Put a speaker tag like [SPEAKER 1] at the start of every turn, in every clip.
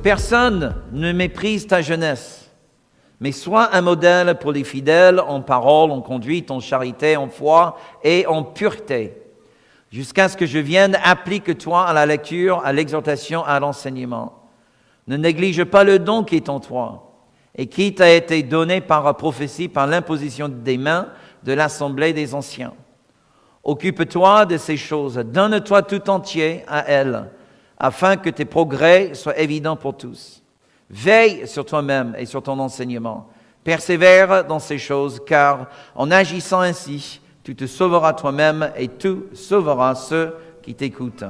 [SPEAKER 1] personne ne méprise ta jeunesse, mais sois un modèle pour les fidèles en parole, en conduite, en charité, en foi et en pureté. Jusqu'à ce que je vienne, applique-toi à la lecture, à l'exhortation, à l'enseignement. Ne néglige pas le don qui est en toi et qui t'a été donné par prophétie, par l'imposition des mains de l'assemblée des anciens. Occupe-toi de ces choses, donne-toi tout entier à elles, afin que tes progrès soient évidents pour tous. Veille sur toi-même et sur ton enseignement. Persévère dans ces choses, car en agissant ainsi, tu te sauveras toi-même et tu sauveras ceux qui t'écoutent.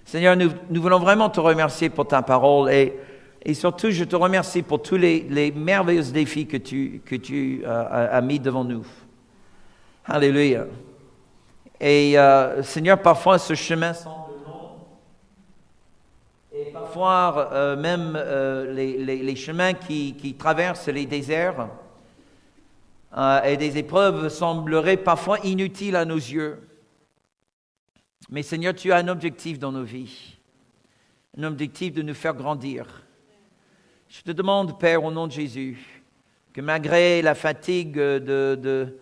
[SPEAKER 1] Seigneur, nous voulons vraiment te remercier pour ta parole et surtout, je te remercie pour tous les merveilleux défis que tu as mis devant nous. Alléluia. Et Seigneur, parfois ce chemin semble long. Et parfois même les chemins qui traversent les déserts et des épreuves sembleraient parfois inutiles à nos yeux. Mais Seigneur, tu as un objectif dans nos vies. Un objectif de nous faire grandir. Je te demande, Père, au nom de Jésus, que malgré la fatigue de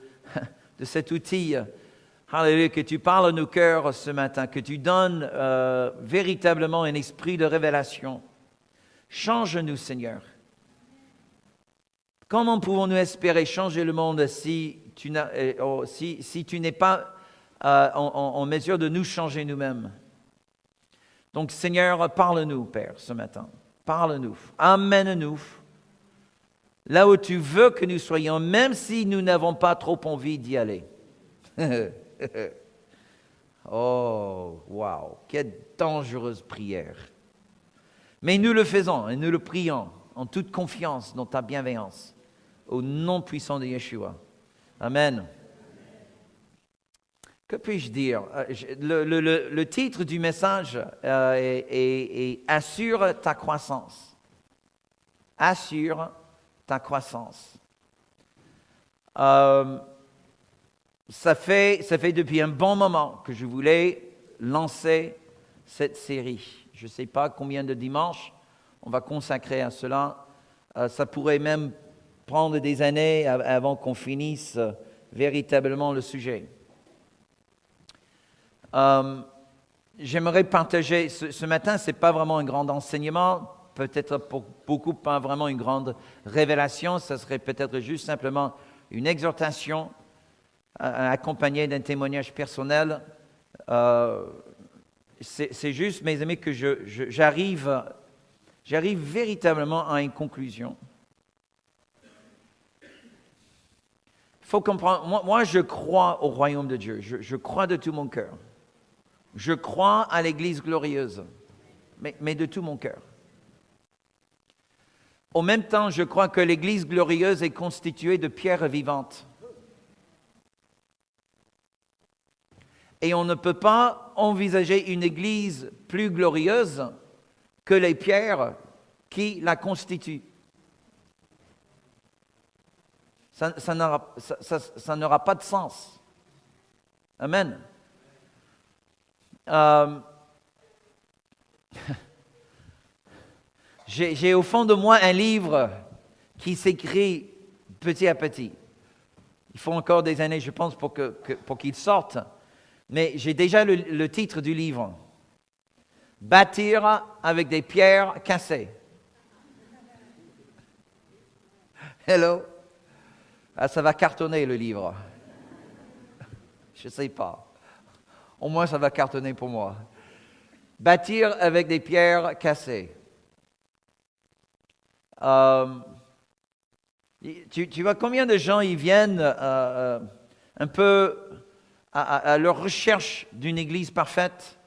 [SPEAKER 1] cet outil, alléluia, que tu parles à nos cœurs ce matin, que tu donnes véritablement un esprit de révélation. Change-nous, Seigneur. Comment pouvons-nous espérer changer le monde si tu n'es pas en mesure de nous changer nous-mêmes? Donc, Seigneur, parle-nous, Père, ce matin. Parle-nous, amène-nous là où tu veux que nous soyons, même si nous n'avons pas trop envie d'y aller. Oh, wow, quelle dangereuse prière. Mais nous le faisons et nous le prions en toute confiance dans ta bienveillance, au nom puissant de Yeshua. Amen. Que puis-je dire? Le titre du message est « Assure ta croissance ». Assure ta croissance. Ça fait depuis un bon moment que je voulais lancer cette série. Je ne sais pas combien de dimanches on va consacrer à cela. Ça pourrait même prendre des années avant qu'on finisse véritablement le sujet. J'aimerais partager, ce matin, ce n'est pas vraiment un grand enseignement, peut-être pour beaucoup pas vraiment une grande révélation, ça serait peut-être juste simplement une exhortation accompagnée d'un témoignage personnel. C'est juste, mes amis, que j'arrive véritablement à une conclusion. Il faut comprendre, moi je crois au royaume de Dieu, je crois de tout mon cœur. Je crois à l'Église glorieuse, mais de tout mon cœur. En même temps, je crois que l'Église glorieuse est constituée de pierres vivantes. Et on ne peut pas envisager une Église plus glorieuse que les pierres qui la constituent. Ça n'aura pas de sens. Amen. J'ai au fond de moi un livre qui s'écrit petit à petit. Il faut encore des années, je pense, pour qu'il sorte. Mais j'ai déjà le titre du livre. Bâtir avec des pierres cassées. Hello? Ah, ça va cartonner le livre. Je ne sais pas. Au moins, ça va cartonner pour moi. Bâtir avec des pierres cassées. Tu vois combien de gens ils viennent un peu à leur recherche d'une église parfaite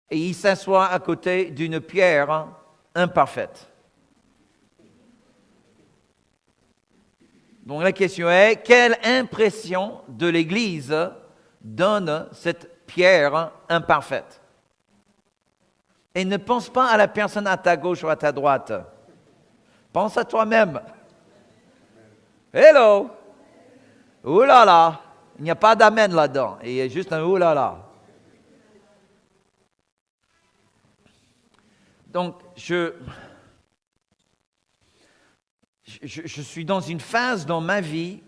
[SPEAKER 1] et ils s'assoient à côté d'une pierre imparfaite. Donc la question est, quelle impression de l'église donne cette pierre imparfaite? Et ne pense pas à la personne à ta gauche ou à ta droite. Pense à toi-même. Hello! Ouh là là! Il n'y a pas d'amen là-dedans. Il y a juste un ouh là là. Donc, je suis dans une phase dans ma vie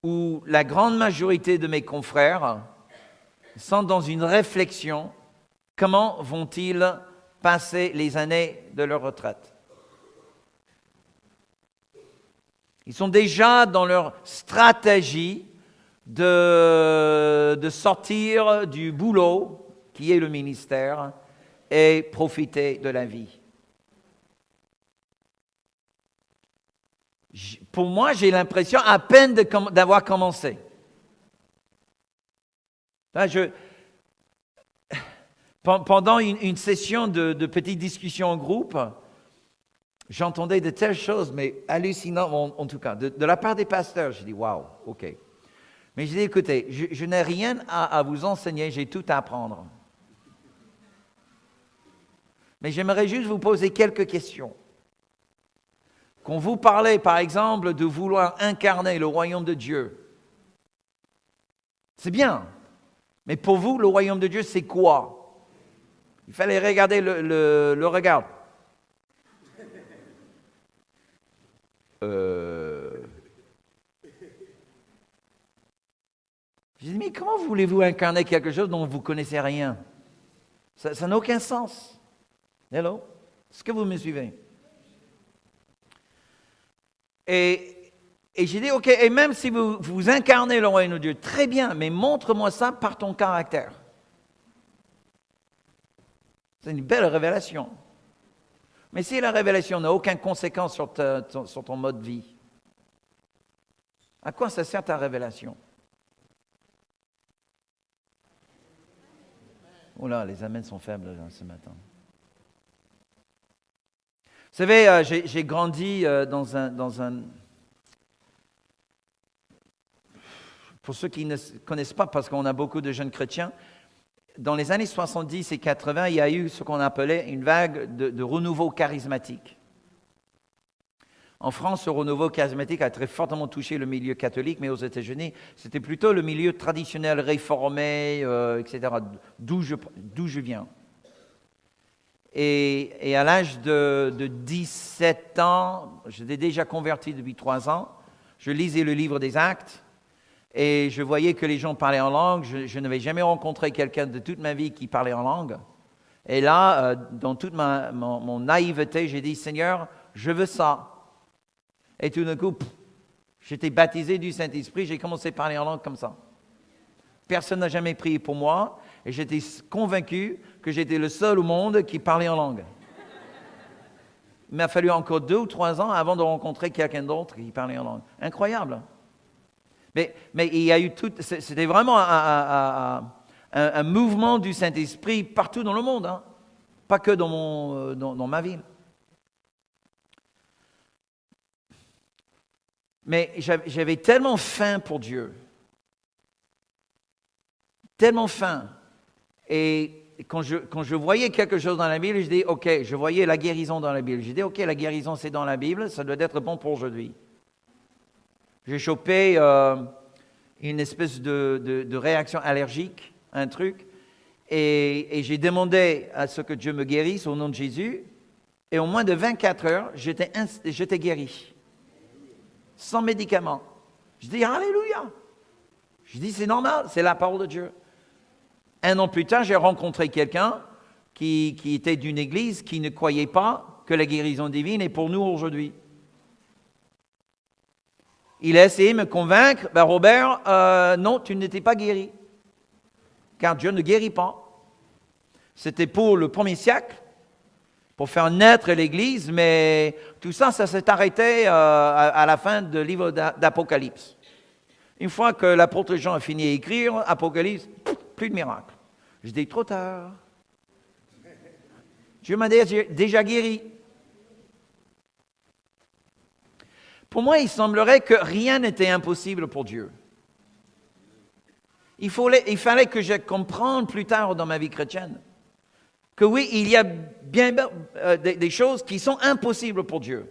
[SPEAKER 1] où la grande majorité de mes confrères sont dans une réflexion, comment vont-ils passer les années de leur retraite? Ils sont déjà dans leur stratégie de sortir du boulot, qui est le ministère, et profiter de la vie. Pour moi, j'ai l'impression à peine d'avoir commencé. Là, pendant une session de petite discussion en groupe, j'entendais de telles choses, mais hallucinantes, en tout cas, de la part des pasteurs. J'ai dit, waouh, ok. Mais j'ai dit, écoutez, je n'ai rien à vous enseigner, j'ai tout à apprendre. Mais j'aimerais juste vous poser quelques questions. Quand vous parlez, par exemple, de vouloir incarner le royaume de Dieu, c'est bien. Mais pour vous, le royaume de Dieu, c'est quoi? Il fallait regarder le regard. J'ai dit, mais comment voulez-vous incarner quelque chose dont vous ne connaissez rien? Ça n'a aucun sens. Hello? Est-ce que vous me suivez? Et j'ai dit, ok, et même si vous incarnez le royaume de Dieu, très bien, mais montre-moi ça par ton caractère. C'est une belle révélation. Mais si la révélation n'a aucune conséquence sur ton mode de vie, à quoi ça sert ta révélation? Oh là, les amens sont faibles là, ce matin. Vous savez, j'ai grandi dans un... Pour ceux qui ne connaissent pas, parce qu'on a beaucoup de jeunes chrétiens, dans les années 70 et 80, il y a eu ce qu'on appelait une vague de renouveau charismatique. En France, ce renouveau charismatique a très fortement touché le milieu catholique, mais aux États-Unis, c'était plutôt le milieu traditionnel, réformé, etc., d'où je viens. Et à l'âge de 17 ans, j'étais déjà converti depuis 3 ans, je lisais le livre des Actes et je voyais que les gens parlaient en langue. Je n'avais jamais rencontré quelqu'un de toute ma vie qui parlait en langue. Et là, dans toute mon naïveté, j'ai dit, Seigneur, je veux ça. Et tout d'un coup, j'étais baptisé du Saint-Esprit, j'ai commencé à parler en langue comme ça. Personne n'a jamais prié pour moi et j'étais convaincu que j'étais le seul au monde qui parlait en langue. Il m'a fallu encore 2 ou 3 ans avant de rencontrer quelqu'un d'autre qui parlait en langue. Incroyable. Mais il y a eu tout... C'était vraiment un mouvement du Saint-Esprit partout dans le monde, hein. Pas que dans ma ville. Mais j'avais tellement faim pour Dieu. Tellement faim. Et quand je voyais quelque chose dans la Bible, je dis, OK, je voyais la guérison dans la Bible. Je dis, OK, la guérison, c'est dans la Bible, ça doit être bon pour aujourd'hui. J'ai chopé une espèce de réaction allergique, un truc, et j'ai demandé à ce que Dieu me guérisse au nom de Jésus, et en moins de 24 heures, j'étais guéri. Sans médicaments. Je dis, Alléluia. Je dis, c'est normal, c'est la parole de Dieu. 1 an plus tard, j'ai rencontré quelqu'un qui était d'une église qui ne croyait pas que la guérison divine est pour nous aujourd'hui. Il a essayé de me convaincre, Robert, non, tu n'étais pas guéri. Car Dieu ne guérit pas. C'était pour le 1er siècle, pour faire naître l'Église, mais tout ça, ça s'est arrêté à la fin du livre d'Apocalypse. Une fois que l'apôtre Jean a fini d'écrire Apocalypse, plus de miracle. Je dis, trop tard. Dieu m'a déjà guéri. Pour moi, il semblerait que rien n'était impossible pour Dieu. Il fallait que je comprenne plus tard dans ma vie chrétienne que oui, il y a bien des choses qui sont impossibles pour Dieu.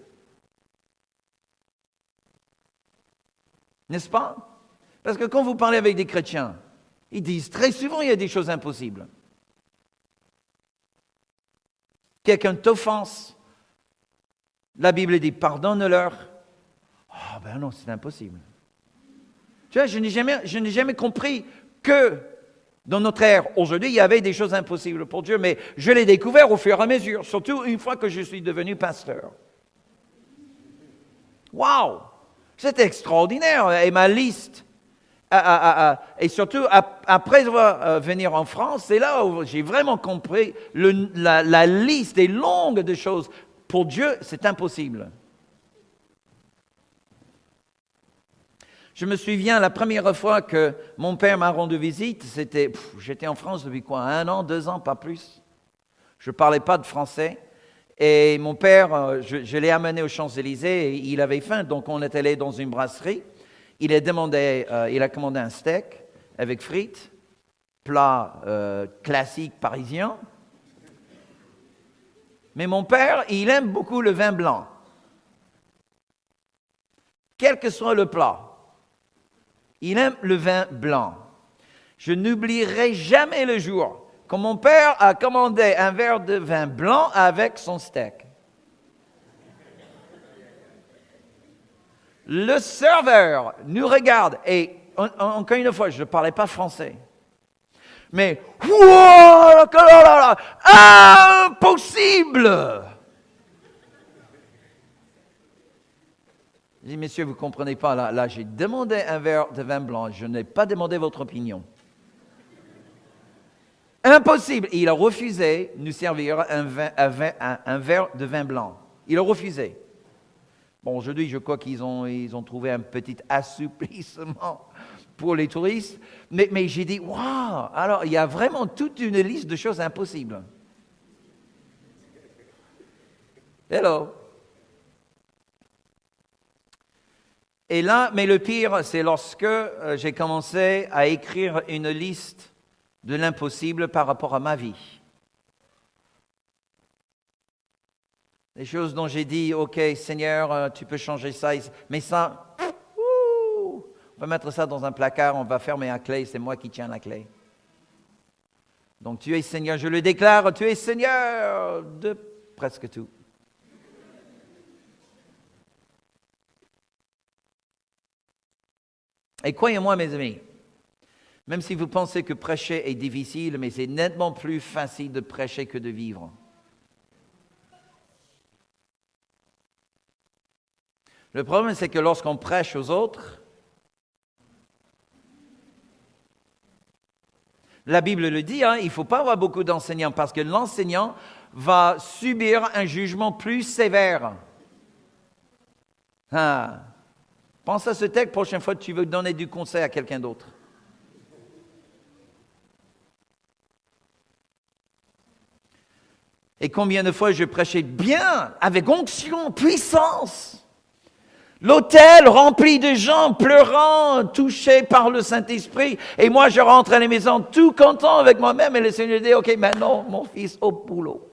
[SPEAKER 1] N'est-ce pas? Parce que quand vous parlez avec des chrétiens, ils disent très souvent il y a des choses impossibles. quelqu'un t'offense, la Bible dit pardonne-leur. Ah ben non, c'est impossible. Tu vois, je n'ai jamais compris que dans notre ère, aujourd'hui, il y avait des choses impossibles pour Dieu, mais je l'ai découvert au fur et à mesure, surtout une fois que je suis devenu pasteur. Waouh! C'est extraordinaire. Et ma liste, et surtout après venir en France, c'est là où j'ai vraiment compris la liste est longue de choses. Pour Dieu, c'est impossible. Je me souviens, la première fois que mon père m'a rendu visite, j'étais en France depuis quoi, 1 an, 2 ans, pas plus. Je ne parlais pas de français. Et mon père, je l'ai amené aux Champs-Élysées, et il avait faim, donc on est allé dans une brasserie. Il a commandé un steak avec frites, plat classique parisien. Mais mon père, il aime beaucoup le vin blanc. Quel que soit le plat, il aime le vin blanc. Je n'oublierai jamais le jour quand mon père a commandé un verre de vin blanc avec son steak. Le serveur nous regarde et, encore une fois, je ne parlais pas français. Mais, impossible! Je dis, messieurs, vous ne comprenez pas, là, j'ai demandé un verre de vin blanc, je n'ai pas demandé votre opinion. Impossible! Et il a refusé de nous servir un verre de vin blanc. Il a refusé. Bon, aujourd'hui, je crois qu'ils ont trouvé un petit assouplissement pour les touristes. Mais j'ai dit, waouh! Alors, il y a vraiment toute une liste de choses impossibles. Hello! Et là, mais le pire, c'est lorsque j'ai commencé à écrire une liste de l'impossible par rapport à ma vie. Les choses dont j'ai dit, OK, Seigneur, tu peux changer ça, mais ça, on va mettre ça dans un placard, on va fermer la clé, c'est moi qui tiens la clé. Donc tu es Seigneur, je le déclare, tu es Seigneur de presque tout. Et croyez-moi, mes amis, même si vous pensez que prêcher est difficile, mais c'est nettement plus facile de prêcher que de vivre. Le problème, c'est que lorsqu'on prêche aux autres, la Bible le dit, il ne faut pas avoir beaucoup d'enseignants parce que l'enseignant va subir un jugement plus sévère. Pense à ce texte, prochaine fois que tu veux donner du conseil à quelqu'un d'autre. Et combien de fois je prêchais bien, avec onction, puissance. L'hôtel rempli de gens pleurant, touchés par le Saint-Esprit. Et moi, je rentre à la maison tout content avec moi-même. Et le Seigneur dit, OK, maintenant, mon fils, au boulot.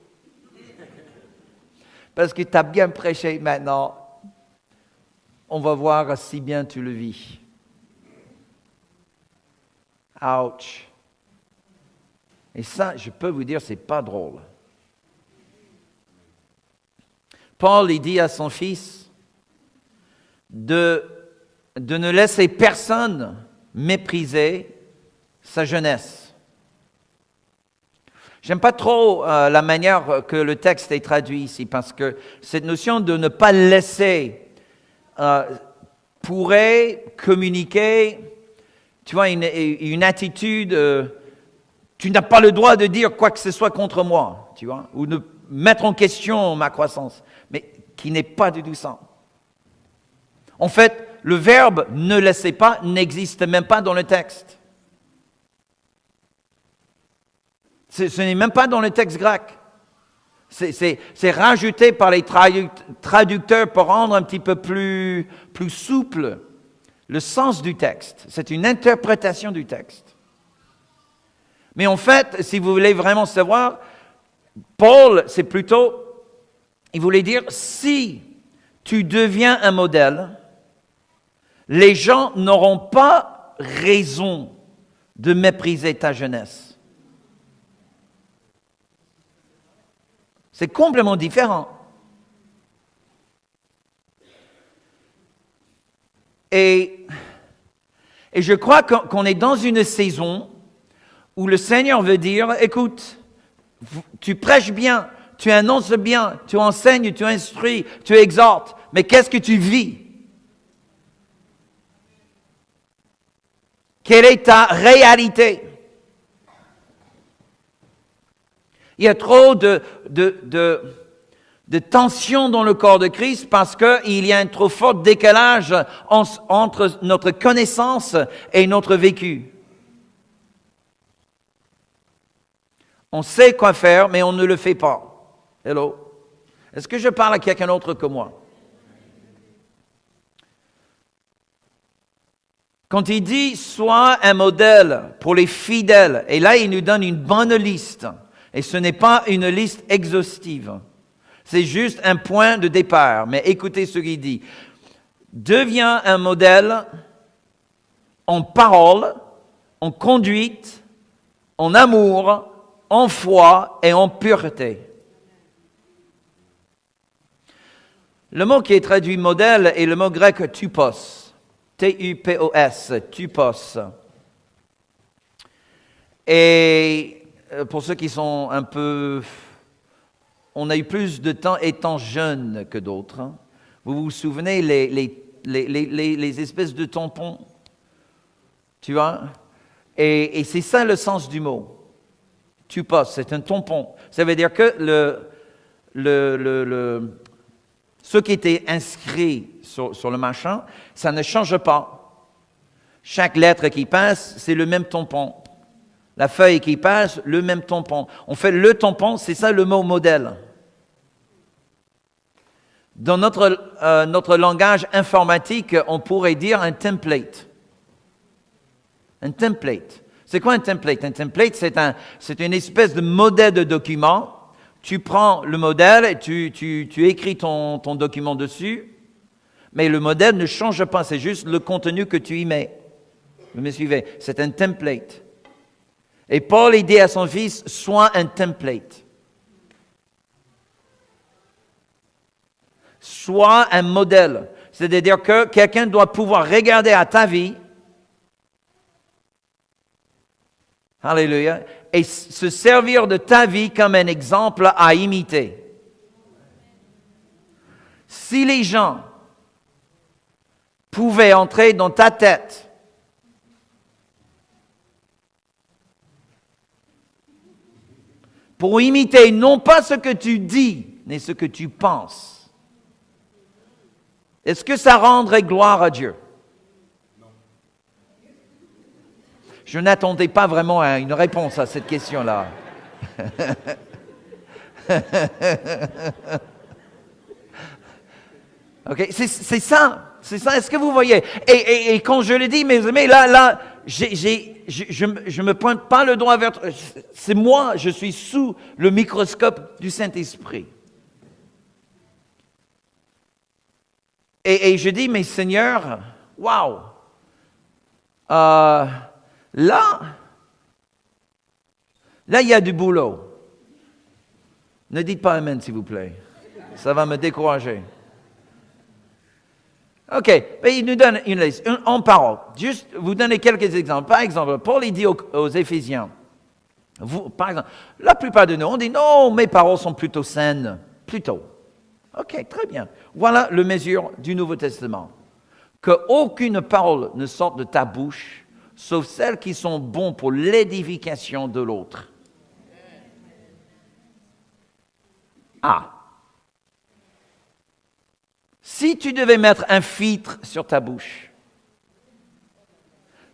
[SPEAKER 1] Parce que tu as bien prêché maintenant. On va voir si bien tu le vis. Ouch. Et ça, je peux vous dire, c'est pas drôle. Paul, il dit à son fils de ne laisser personne mépriser sa jeunesse. J'aime pas trop la manière que le texte est traduit ici, parce que cette notion de ne pas laisser pourrait communiquer, tu vois, une attitude, tu n'as pas le droit de dire quoi que ce soit contre moi, tu vois, ou de mettre en question ma croissance, mais qui n'est pas du tout ça. En fait, le verbe « ne laissez pas » n'existe même pas dans le texte. Ce n'est même pas dans le texte grec. C'est rajouté par les traducteurs pour rendre un petit peu plus souple le sens du texte. C'est une interprétation du texte. Mais en fait, si vous voulez vraiment savoir, Paul, c'est plutôt, il voulait dire, si tu deviens un modèle, les gens n'auront pas raison de mépriser ta jeunesse. C'est complètement différent. Et je crois qu'on est dans une saison où le Seigneur veut dire, écoute, tu prêches bien, tu annonces bien, tu enseignes, tu instruis, tu exhortes, mais qu'est-ce que tu vis? Quelle est ta réalité? Il y a trop de tension dans le corps de Christ parce qu'il y a un trop fort décalage entre notre connaissance et notre vécu. On sait quoi faire, mais on ne le fait pas. Hello? Est-ce que je parle à quelqu'un d'autre que moi? Quand il dit « sois un modèle pour les fidèles », et là, il nous donne une bonne liste. Et ce n'est pas une liste exhaustive. C'est juste un point de départ. Mais écoutez ce qu'il dit. « Deviens un modèle en parole, en conduite, en amour, en foi et en pureté. » Le mot qui est traduit modèle est le mot grec tupos. T-U-P-O-S, tupos. Et pour ceux qui sont un peu... On a eu plus de temps étant jeune que d'autres. Hein. Vous vous souvenez les espèces de tampons? Tu vois? Et c'est ça le sens du mot. Tupos, c'est un tampon. Ça veut dire que ce qui était inscrit sur le machin, ça ne change pas. Chaque lettre qui passe, c'est le même tampon. La feuille qui passe, le même tampon. On fait le tampon, c'est ça le mot modèle. Dans notre langage informatique, on pourrait dire un template. Un template. C'est quoi un template? Un template, c'est une espèce de modèle de document. Tu prends le modèle et tu écris ton document dessus, mais le modèle ne change pas, c'est juste le contenu que tu y mets. Vous me suivez? C'est un template. Et Paul dit à son fils, sois un template. Sois un modèle. C'est-à-dire que quelqu'un doit pouvoir regarder à ta vie, alléluia, et se servir de ta vie comme un exemple à imiter. Si les gens pouvaient entrer dans ta tête pour imiter non pas ce que tu dis, mais ce que tu penses, est-ce que ça rendrait gloire à Dieu? Je n'attendais pas vraiment à une réponse à cette question-là. OK, c'est ça. C'est ça. Est-ce que vous voyez? Et quand je le dis, mes amis, là, je me pointe pas le doigt vers... C'est moi, je suis sous le microscope du Saint-Esprit. Et je dis, mais Seigneur, waouh! Là, il y a du boulot. Ne dites pas Amen, s'il vous plaît. Ça va me décourager. OK, mais il nous donne une liste, en parole. Juste vous donner quelques exemples. Par exemple, Paul dit aux Éphésiens, par exemple, la plupart de nous, on dit, non, mes paroles sont plutôt saines. Plutôt. OK, très bien. Voilà le mesure du Nouveau Testament. Qu'aucune parole ne sorte de ta bouche, sauf celles qui sont bonnes pour l'édification de l'autre. Ah. Si tu devais mettre un filtre sur ta bouche,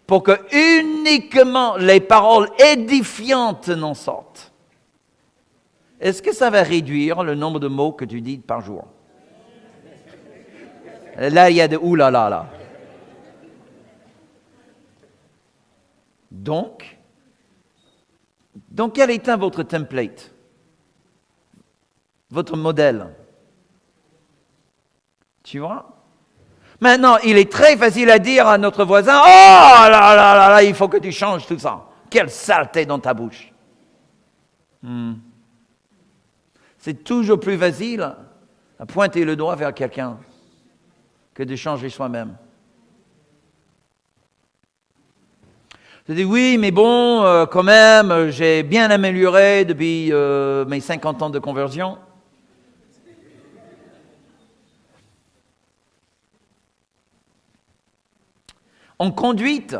[SPEAKER 1] pour que uniquement les paroles édifiantes n'en sortent, est-ce que ça va réduire le nombre de mots que tu dis par jour? Là, il y a de oulala là. Donc, dans quel état votre template? Votre modèle? Tu vois? Maintenant, il est très facile à dire à notre voisin, « Oh là là là là, il faut que tu changes tout ça. Quelle saleté dans ta bouche. C'est toujours plus facile à pointer le doigt vers quelqu'un que de changer soi-même. Je dis oui, mais bon, quand même, j'ai bien amélioré depuis mes 50 ans de conversion. En conduite,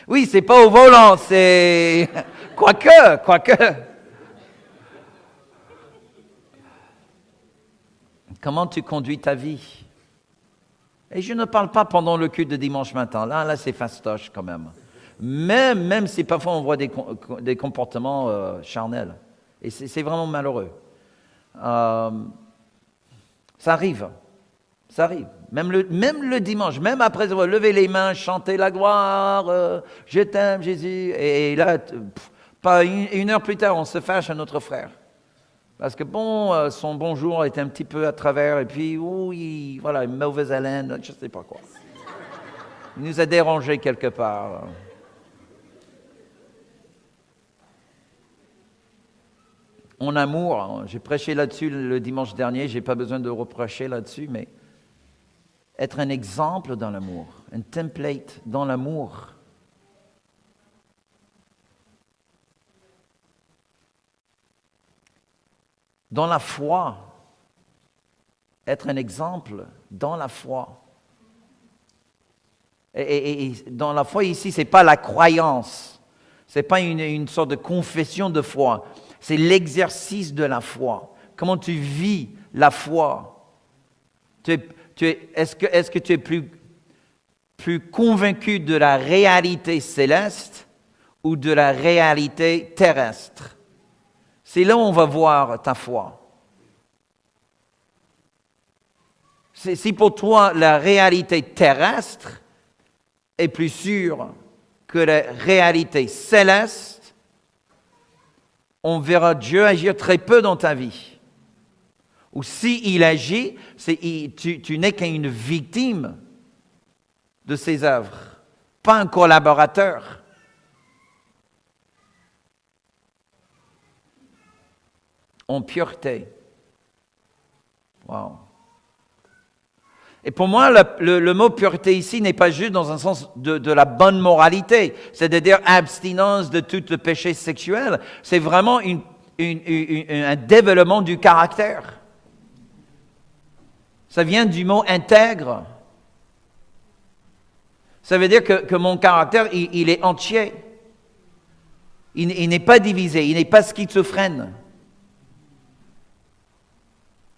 [SPEAKER 1] oui, c'est pas au volant, c'est quoique. Comment tu conduis ta vie? Et je ne parle pas pendant le culte de dimanche matin. Là, c'est fastoche quand même. Même si parfois on voit des comportements charnels. Et c'est vraiment malheureux. Ça arrive. Même le dimanche, même après avoir levé les mains, chanter la gloire, je t'aime Jésus. Et là, pas une heure plus tard, on se fâche à notre frère. Parce que bon, son bonjour était un petit peu à travers, et puis, oui, voilà, une mauvaise haleine, je ne sais pas quoi. Il nous a dérangés quelque part. En amour, j'ai prêché là-dessus le dimanche dernier, je n'ai pas besoin de reprêcher là-dessus, mais être un exemple dans l'amour, un template dans l'amour. Dans la foi, être un exemple dans la foi. Et dans la foi ici, ce n'est pas la croyance, ce n'est pas une sorte de confession de foi, c'est l'exercice de la foi. Comment tu vis la foi? Est-ce que tu es plus convaincu de la réalité céleste ou de la réalité terrestre? C'est là où on va voir ta foi. Si pour toi la réalité terrestre est plus sûre que la réalité céleste, on verra Dieu agir très peu dans ta vie. Ou s'il agit, tu n'es qu'une victime de ses œuvres, pas un collaborateur. En pureté. Wow. Et pour moi, le mot pureté ici n'est pas juste dans un sens de la bonne moralité, c'est-à-dire abstinence de tout le péché sexuel. C'est vraiment un développement du caractère. Ça vient du mot intègre. Ça veut dire que mon caractère, il est entier. Il n'est pas divisé, il n'est pas schizophrène.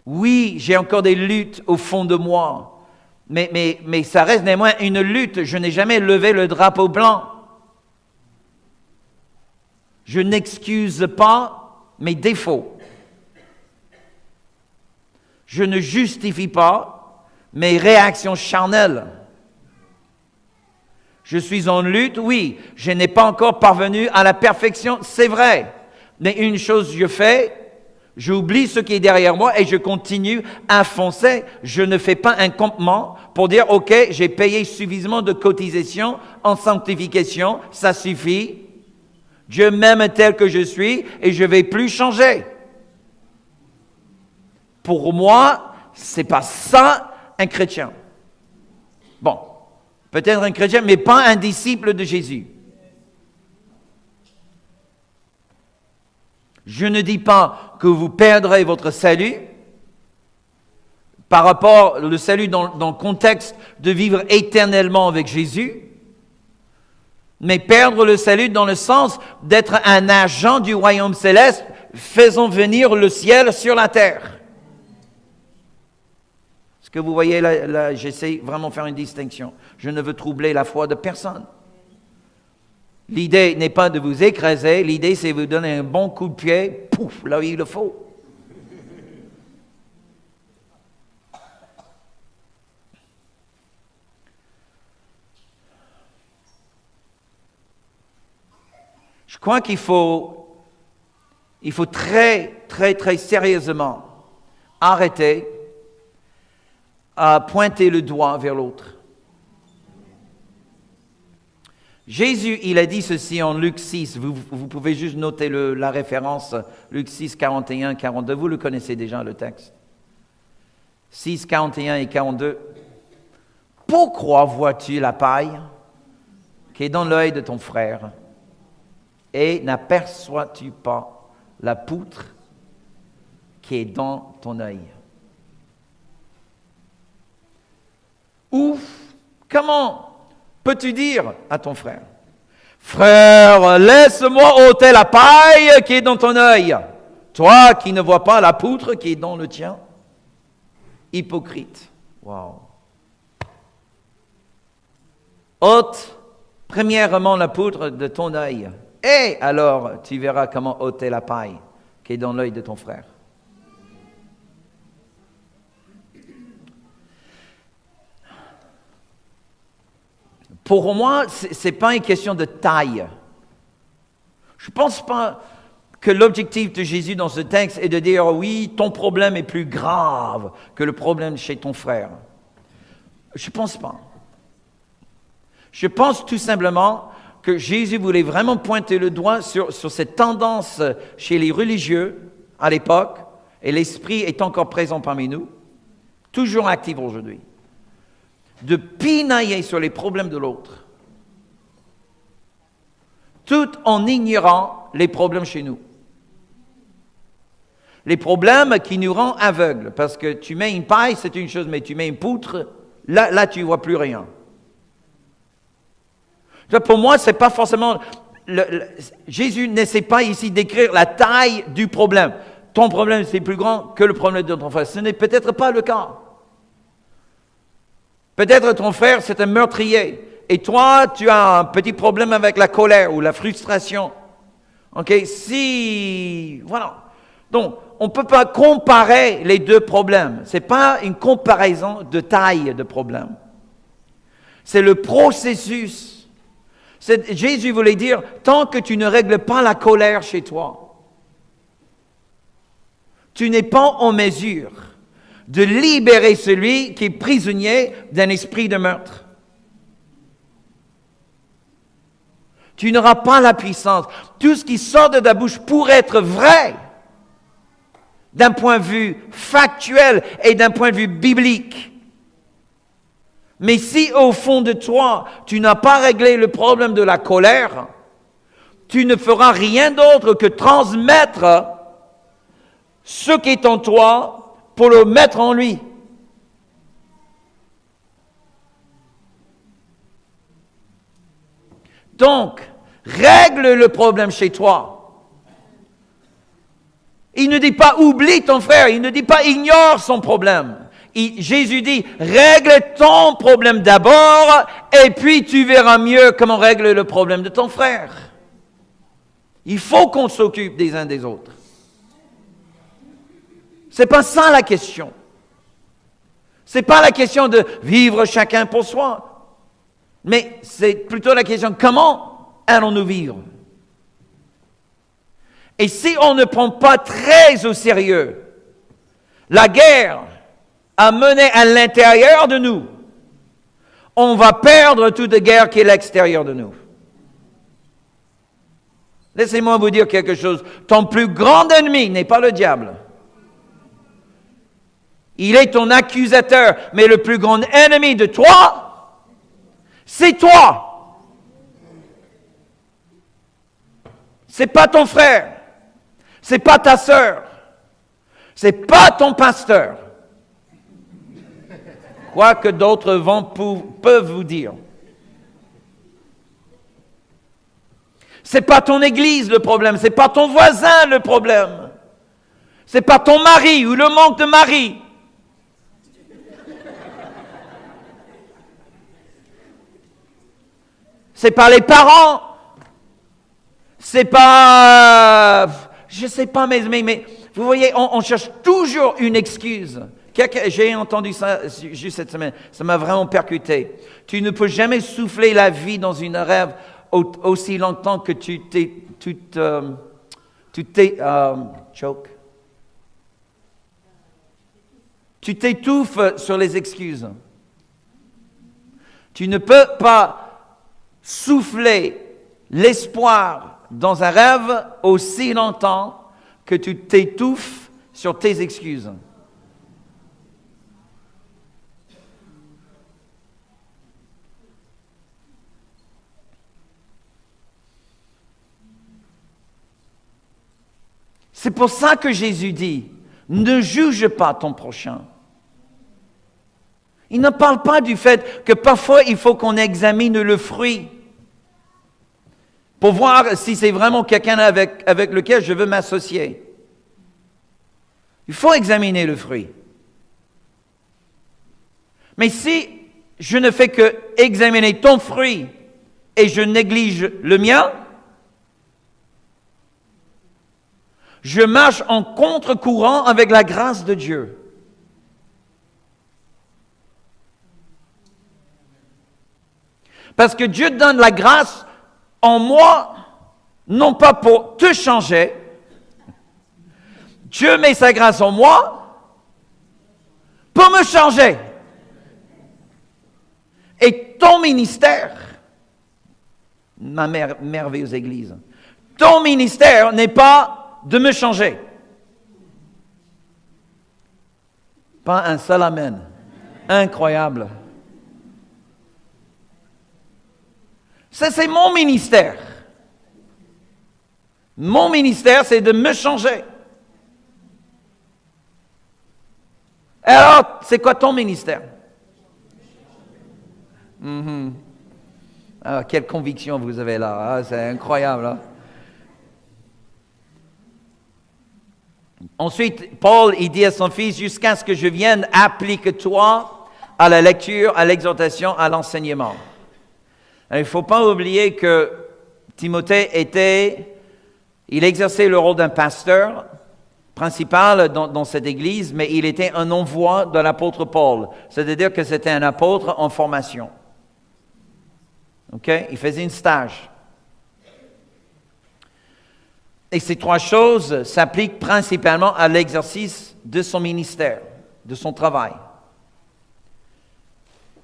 [SPEAKER 1] Oui, j'ai encore des luttes au fond de moi, mais ça reste néanmoins une lutte. Je n'ai jamais levé le drapeau blanc. Je n'excuse pas mes défauts. Je ne justifie pas mes réactions charnelles. Je suis en lutte, oui, je n'ai pas encore parvenu à la perfection, c'est vrai. Mais une chose je fais, j'oublie ce qui est derrière moi et je continue à foncer. Je ne fais pas un campement pour dire, OK, j'ai payé suffisamment de cotisations en sanctification, ça suffit. Dieu m'aime tel que je suis et je ne vais plus changer. Pour moi, ce n'est pas ça un chrétien. Bon, peut-être un chrétien, mais pas un disciple de Jésus. Je ne dis pas que vous perdrez votre salut par rapport au salut dans le contexte de vivre éternellement avec Jésus, mais perdre le salut dans le sens d'être un agent du royaume céleste, faisant venir le ciel sur la terre. Est-ce que vous voyez là, j'essaie vraiment de faire une distinction. Je ne veux troubler la foi de personne. L'idée n'est pas de vous écraser, l'idée c'est de vous donner un bon coup de pied, pouf, là où il le faut. Je crois qu'il faut très, très, très sérieusement arrêter à pointer le doigt vers l'autre. Jésus, il a dit ceci en Luc 6. Vous pouvez juste noter la référence, Luc 6, 41, 42. Vous le connaissez déjà, le texte. 6, 41 et 42. Pourquoi vois-tu la paille qui est dans l'œil de ton frère et n'aperçois-tu pas la poutre qui est dans ton œil? Ou comment peux-tu dire à ton frère, frère, laisse-moi ôter la paille qui est dans ton œil, toi qui ne vois pas la poutre qui est dans le tien? Hypocrite. Wow. Ôte premièrement la poutre de ton œil, et alors tu verras comment ôter la paille qui est dans l'œil de ton frère. Pour moi, ce n'est pas une question de taille. Je ne pense pas que l'objectif de Jésus dans ce texte est de dire, oui, ton problème est plus grave que le problème chez ton frère. Je ne pense pas. Je pense tout simplement que Jésus voulait vraiment pointer le doigt sur cette tendance chez les religieux à l'époque, et l'esprit est encore présent parmi nous, toujours actif aujourd'hui, de pinailler sur les problèmes de l'autre, tout en ignorant les problèmes chez nous. Les problèmes qui nous rendent aveugles, parce que tu mets une paille, c'est une chose, mais tu mets une poutre, là tu ne vois plus rien. Pour moi, c'est pas forcément... Jésus n'essaie pas ici d'écrire la taille du problème. Ton problème, c'est plus grand que le problème de ton frère. Ce n'est peut-être pas le cas. Peut-être ton frère, c'est un meurtrier. Et toi, tu as un petit problème avec la colère ou la frustration. OK? Voilà. Donc, on ne peut pas comparer les deux problèmes. Ce n'est pas une comparaison de taille de problème. C'est le processus. Jésus voulait dire, tant que tu ne règles pas la colère chez toi, tu n'es pas en mesure de libérer celui qui est prisonnier d'un esprit de meurtre. Tu n'auras pas la puissance. Tout ce qui sort de ta bouche pourrait être vrai d'un point de vue factuel et d'un point de vue biblique. Mais si au fond de toi, tu n'as pas réglé le problème de la colère, tu ne feras rien d'autre que transmettre ce qui est en toi pour le mettre en lui. Donc, règle le problème chez toi. Il ne dit pas oublie ton frère, il ne dit pas ignore son problème. Jésus dit, règle ton problème d'abord, et puis tu verras mieux comment régler le problème de ton frère. Il faut qu'on s'occupe des uns des autres. C'est pas ça la question. C'est pas la question de vivre chacun pour soi. Mais c'est plutôt la question, comment allons-nous vivre? Et si on ne prend pas très au sérieux la guerre à mener à l'intérieur de nous, on va perdre toute guerre qui est à l'extérieur de nous. Laissez-moi vous dire quelque chose. Ton plus grand ennemi n'est pas le diable. Il est ton accusateur, mais le plus grand ennemi de toi, c'est toi. C'est pas ton frère. C'est pas ta sœur. C'est pas ton pasteur. Quoi que d'autres vents peuvent vous dire. C'est pas ton église le problème, c'est pas ton voisin le problème. C'est pas ton mari ou le manque de mari. C'est pas les parents. C'est pas... je sais pas, mais vous voyez, on cherche toujours une excuse. J'ai entendu ça juste cette semaine. Ça m'a vraiment percuté. Tu ne peux jamais souffler la vie dans une rêve aussi longtemps que tu t'étouffes sur les excuses. Tu ne peux pas souffler l'espoir dans un rêve aussi longtemps que tu t'étouffes sur tes excuses. C'est pour ça que Jésus dit, ne juge pas ton prochain. Il ne parle pas du fait que parfois il faut qu'on examine le fruit pour voir si c'est vraiment quelqu'un avec lequel je veux m'associer. Il faut examiner le fruit. Mais si je ne fais que examiner ton fruit et je néglige le mien, je marche en contre-courant avec la grâce de Dieu. Parce que Dieu donne la grâce en moi, non pas pour te changer. Dieu met sa grâce en moi pour me changer. Et ton ministère, ma merveilleuse Église, ton ministère n'est pas de me changer. Pas un seul amen. Incroyable. Ça, c'est mon ministère. Mon ministère, c'est de me changer. Alors, c'est quoi ton ministère? Ah, quelle conviction vous avez là. Ah, c'est incroyable. Hein? Ensuite, Paul, il dit à son fils, jusqu'à ce que je vienne, applique-toi à la lecture, à l'exhortation, à l'enseignement. Il ne faut pas oublier que Timothée il exerçait le rôle d'un pasteur principal dans cette église, mais il était un envoi de l'apôtre Paul. C'est-à-dire que c'était un apôtre en formation. OK? Il faisait un stage. Et ces trois choses s'appliquent principalement à l'exercice de son ministère, de son travail.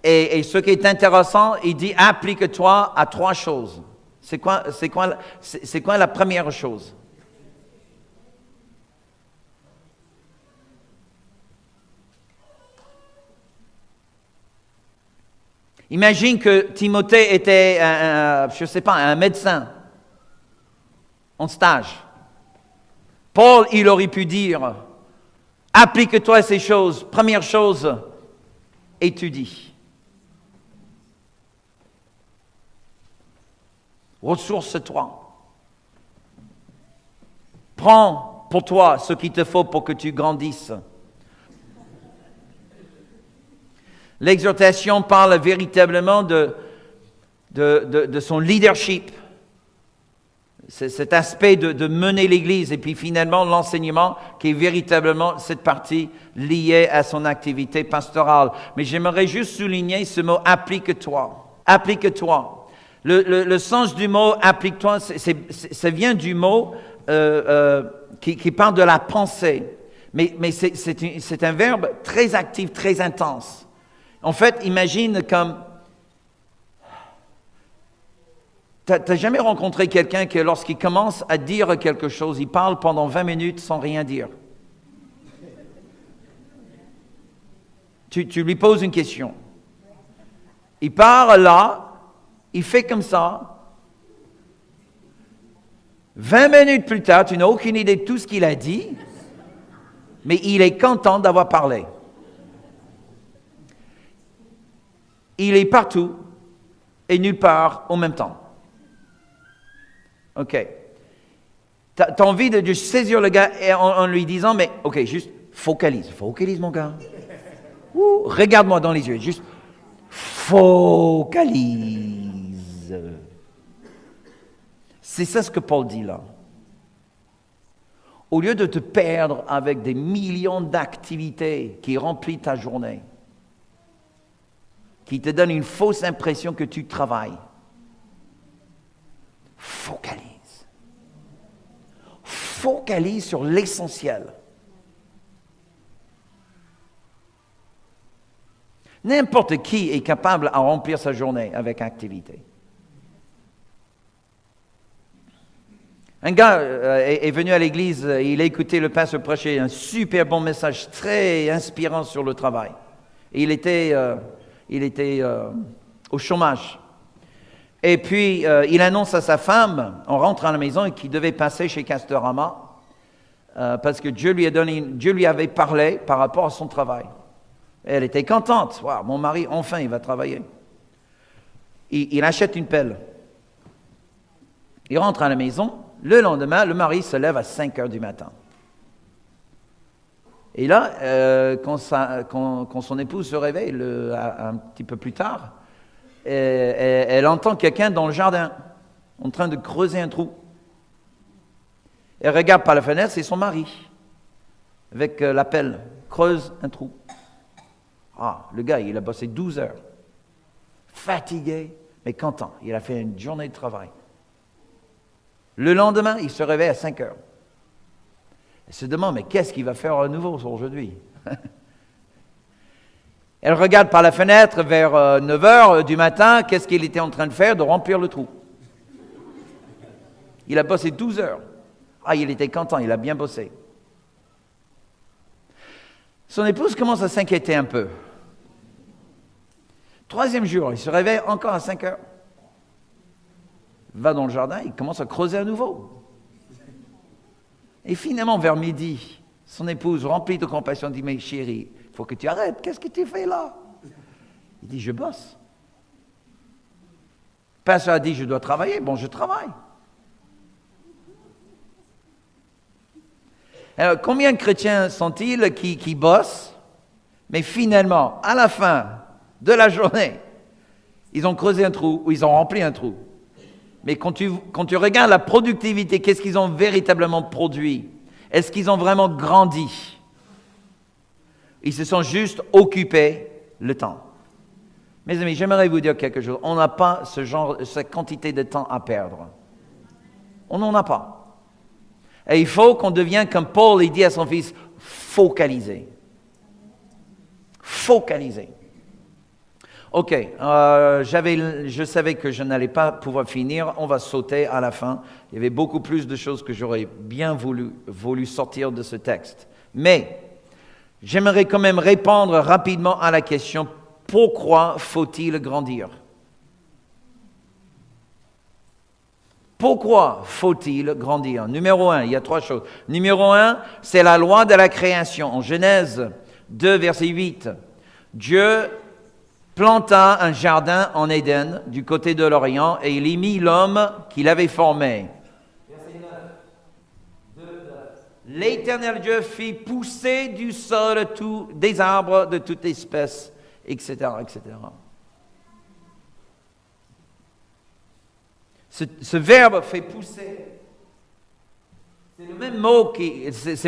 [SPEAKER 1] Et ce qui est intéressant, il dit, applique-toi à trois choses. C'est quoi la première chose? Imagine que Timothée était, un médecin en stage. Paul, il aurait pu dire, applique-toi à ces choses. Première chose, étudie. Ressource-toi. Prends pour toi ce qu'il te faut pour que tu grandisses. L'exhortation parle véritablement de son leadership. C'est cet aspect de mener l'Église et puis finalement l'enseignement qui est véritablement cette partie liée à son activité pastorale. Mais j'aimerais juste souligner ce mot « applique-toi ». Applique-toi. Le sens du mot « applique-toi », ça vient du mot qui parle de la pensée. Mais c'est un verbe très actif, très intense. En fait, imagine comme... T'as jamais rencontré quelqu'un que lorsqu'il commence à dire quelque chose, il parle pendant 20 minutes sans rien dire? Tu lui poses une question. Il part là, il fait comme ça. 20 minutes plus tard, tu n'as aucune idée de tout ce qu'il a dit, mais il est content d'avoir parlé. Il est partout et nulle part en même temps. OK. Tu as envie de saisir le gars en lui disant, mais OK, juste focalise mon gars. Ouh, regarde-moi dans les yeux, juste focalise. C'est ça ce que Paul dit là. Au lieu de te perdre avec des millions d'activités qui remplissent ta journée, qui te donnent une fausse impression que tu travailles, focalise. Focalise sur l'essentiel. N'importe qui est capable à remplir sa journée avec activité. Un gars est venu à l'église, il a écouté le pasteur prêcher un super bon message très inspirant sur le travail. Et il était au chômage. Et puis, il annonce à sa femme, en rentrant à la maison, qu'il devait passer chez Castorama, parce que Dieu lui avait parlé par rapport à son travail. Et elle était contente. Wow, mon mari, enfin, il va travailler. Il achète une pelle. Il rentre à la maison. Le lendemain, le mari se lève à 5 heures du matin. Et là, quand son épouse se réveille un petit peu plus tard, elle entend quelqu'un dans le jardin, en train de creuser un trou. Elle regarde par la fenêtre, c'est son mari, avec la pelle, creuse un trou. Ah, le gars, il a bossé 12 heures, fatigué, mais content. Il a fait une journée de travail. Le lendemain, il se réveille à 5 heures. Elle se demande, mais qu'est-ce qu'il va faire à nouveau aujourd'hui? Elle regarde par la fenêtre vers 9 heures du matin, qu'est-ce qu'il était en train de faire? De remplir le trou. Il a bossé 12 heures. Ah, il était content, il a bien bossé. Son épouse commence à s'inquiéter un peu. Troisième jour, il se réveille encore à 5 heures. Il va dans le jardin, il commence à creuser à nouveau. Et finalement, vers midi, son épouse, remplie de compassion, dit, mais chérie, il faut que tu arrêtes, qu'est-ce que tu fais là? Il dit, je bosse. Le pasteur a dit, je dois travailler, bon, je travaille. Alors, combien de chrétiens sont-ils qui bossent, mais finalement, à la fin de la journée, ils ont creusé un trou ou ils ont rempli un trou? Mais quand tu regardes la productivité, qu'est-ce qu'ils ont véritablement produit? Est-ce qu'ils ont vraiment grandi? Ils se sont juste occupés le temps. Mes amis, j'aimerais vous dire quelque chose. On n'a pas cette quantité de temps à perdre. On n'en a pas. Et il faut qu'on devienne, comme Paul il dit à son fils, focalisé. Focalisé. Ok, je savais que je n'allais pas pouvoir finir, on va sauter à la fin. Il y avait beaucoup plus de choses que j'aurais bien voulu sortir de ce texte. Mais j'aimerais quand même répondre rapidement à la question, pourquoi faut-il grandir? Pourquoi faut-il grandir? Numéro 1, il y a 3 choses. Numéro 1, c'est la loi de la création. En Genèse 2, verset 8, Dieu planta un jardin en Éden, du côté de l'Orient, et il y mit l'homme qu'il avait formé. Verset 9. L'Éternel Dieu fit pousser du sol des arbres de toute espèce, etc., etc. Ce verbe fait pousser. C'est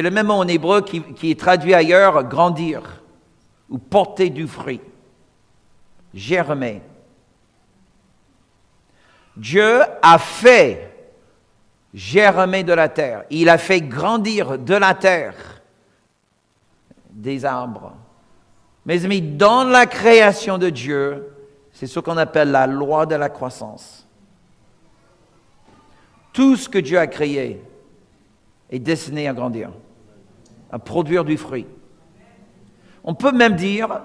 [SPEAKER 1] le même mot en hébreu qui est traduit ailleurs, grandir, ou porter du fruit. Germer. Dieu a fait germer de la terre. Il a fait grandir de la terre des arbres. Mes amis, dans la création de Dieu, c'est ce qu'on appelle la loi de la croissance. Tout ce que Dieu a créé est destiné à grandir, à produire du fruit. On peut même dire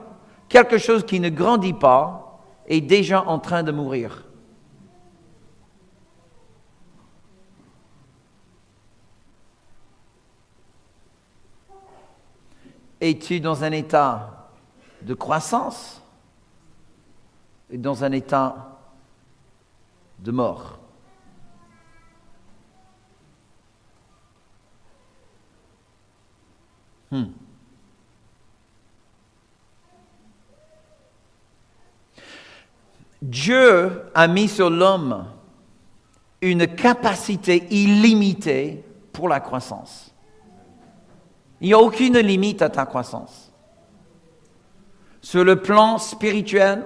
[SPEAKER 1] quelque chose qui ne grandit pas est déjà en train de mourir. Es-tu dans un état de croissance et dans un état de mort? Dieu a mis sur l'homme une capacité illimitée pour la croissance. Il n'y a aucune limite à ta croissance. Sur le plan spirituel,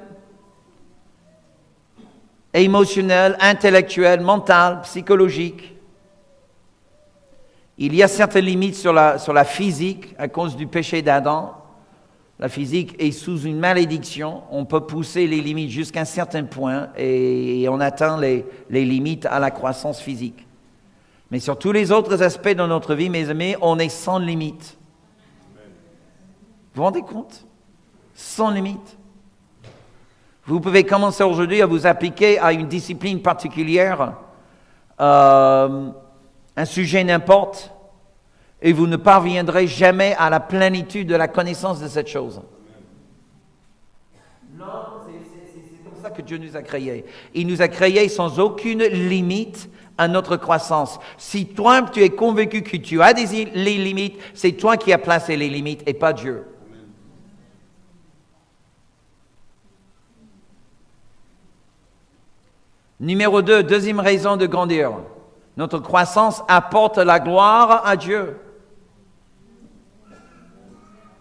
[SPEAKER 1] émotionnel, intellectuel, mental, psychologique, il y a certaines limites sur la physique à cause du péché d'Adam. La physique est sous une malédiction. On peut pousser les limites jusqu'à un certain point et on atteint les limites à la croissance physique. Mais sur tous les autres aspects de notre vie, mes amis, on est sans limite. Vous vous rendez compte? Sans limite. Vous pouvez commencer aujourd'hui à vous appliquer à une discipline particulière, un sujet n'importe, et vous ne parviendrez jamais à la plénitude de la connaissance de cette chose. Non, c'est comme ça que Dieu nous a créés. Il nous a créés sans aucune limite à notre croissance. Si toi, tu es convaincu que tu as les limites, c'est toi qui as placé les limites et pas Dieu. Numéro 2, deuxième raison de grandir. Notre croissance apporte la gloire à Dieu.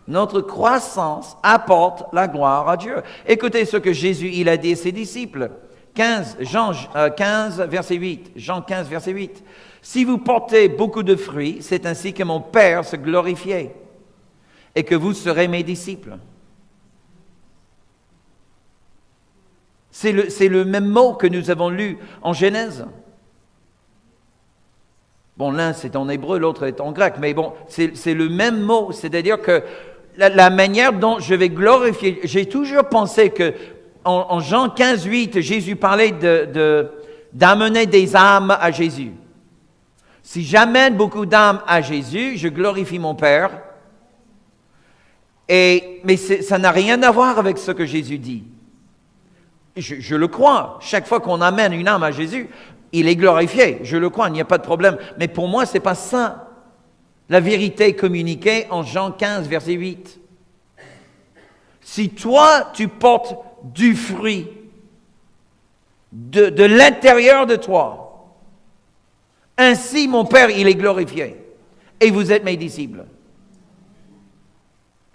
[SPEAKER 1] Notre croissance apporte la gloire à Dieu. Écoutez ce que Jésus il a dit à ses disciples. Jean 15, verset 8. Jean 15, verset 8. Si vous portez beaucoup de fruits, c'est ainsi que mon Père se glorifie et que vous serez mes disciples. C'est le même mot que nous avons lu en Genèse. Bon, l'un c'est en hébreu, l'autre est en grec, mais bon, c'est le même mot. C'est-à-dire que la manière dont je vais glorifier, j'ai toujours pensé que en Jean 15, 8, Jésus parlait d'amener des âmes à Jésus. Si j'amène beaucoup d'âmes à Jésus, je glorifie mon Père. Mais ça n'a rien à voir avec ce que Jésus dit. Je le crois. Chaque fois qu'on amène une âme à Jésus, il est glorifié. Je le crois, il n'y a pas de problème. Mais pour moi, ce n'est pas ça. La vérité communiquée en Jean 15, verset 8. Si toi, tu portes du fruit de l'intérieur de toi, ainsi mon Père, il est glorifié. Et vous êtes mes disciples.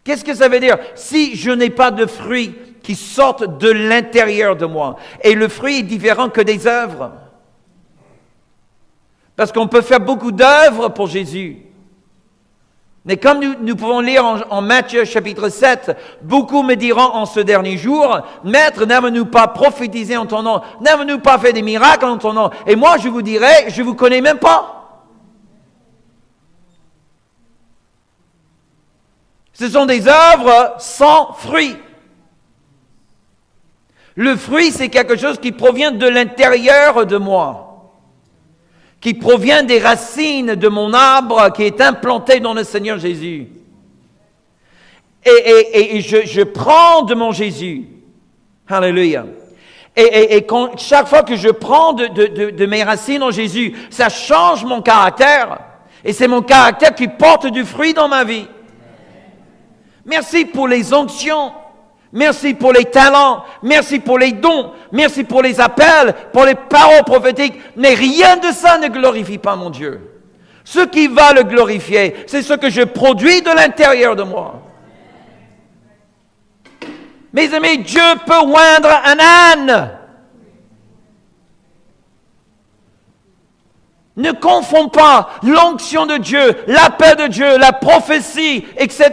[SPEAKER 1] Qu'est-ce que ça veut dire? Si je n'ai pas de fruits qui sortent de l'intérieur de moi, et le fruit est différent que des œuvres. Parce qu'on peut faire beaucoup d'œuvres pour Jésus. Mais comme nous pouvons lire en Matthieu chapitre 7, beaucoup me diront en ce dernier jour, « Maître, n'avons-nous pas prophétisé en ton nom? N'avons-nous pas fait des miracles en ton nom? » Et moi, je vous dirai, je ne vous connais même pas. Ce sont des œuvres sans fruit. Le fruit, c'est quelque chose qui provient de l'intérieur de moi, qui provient des racines de mon arbre qui est implanté dans le Seigneur Jésus. Et je prends de mon Jésus. Alléluia. Et chaque fois que je prends de mes racines en Jésus, ça change mon caractère. Et c'est mon caractère qui porte du fruit dans ma vie. Merci pour les onctions. Merci pour les talents, merci pour les dons, merci pour les appels, pour les paroles prophétiques. Mais rien de ça ne glorifie pas mon Dieu. Ce qui va le glorifier, c'est ce que je produis de l'intérieur de moi. Mes amis, Dieu peut oindre un âne. Ne confonds pas l'onction de Dieu, l'appel de Dieu, la prophétie, etc.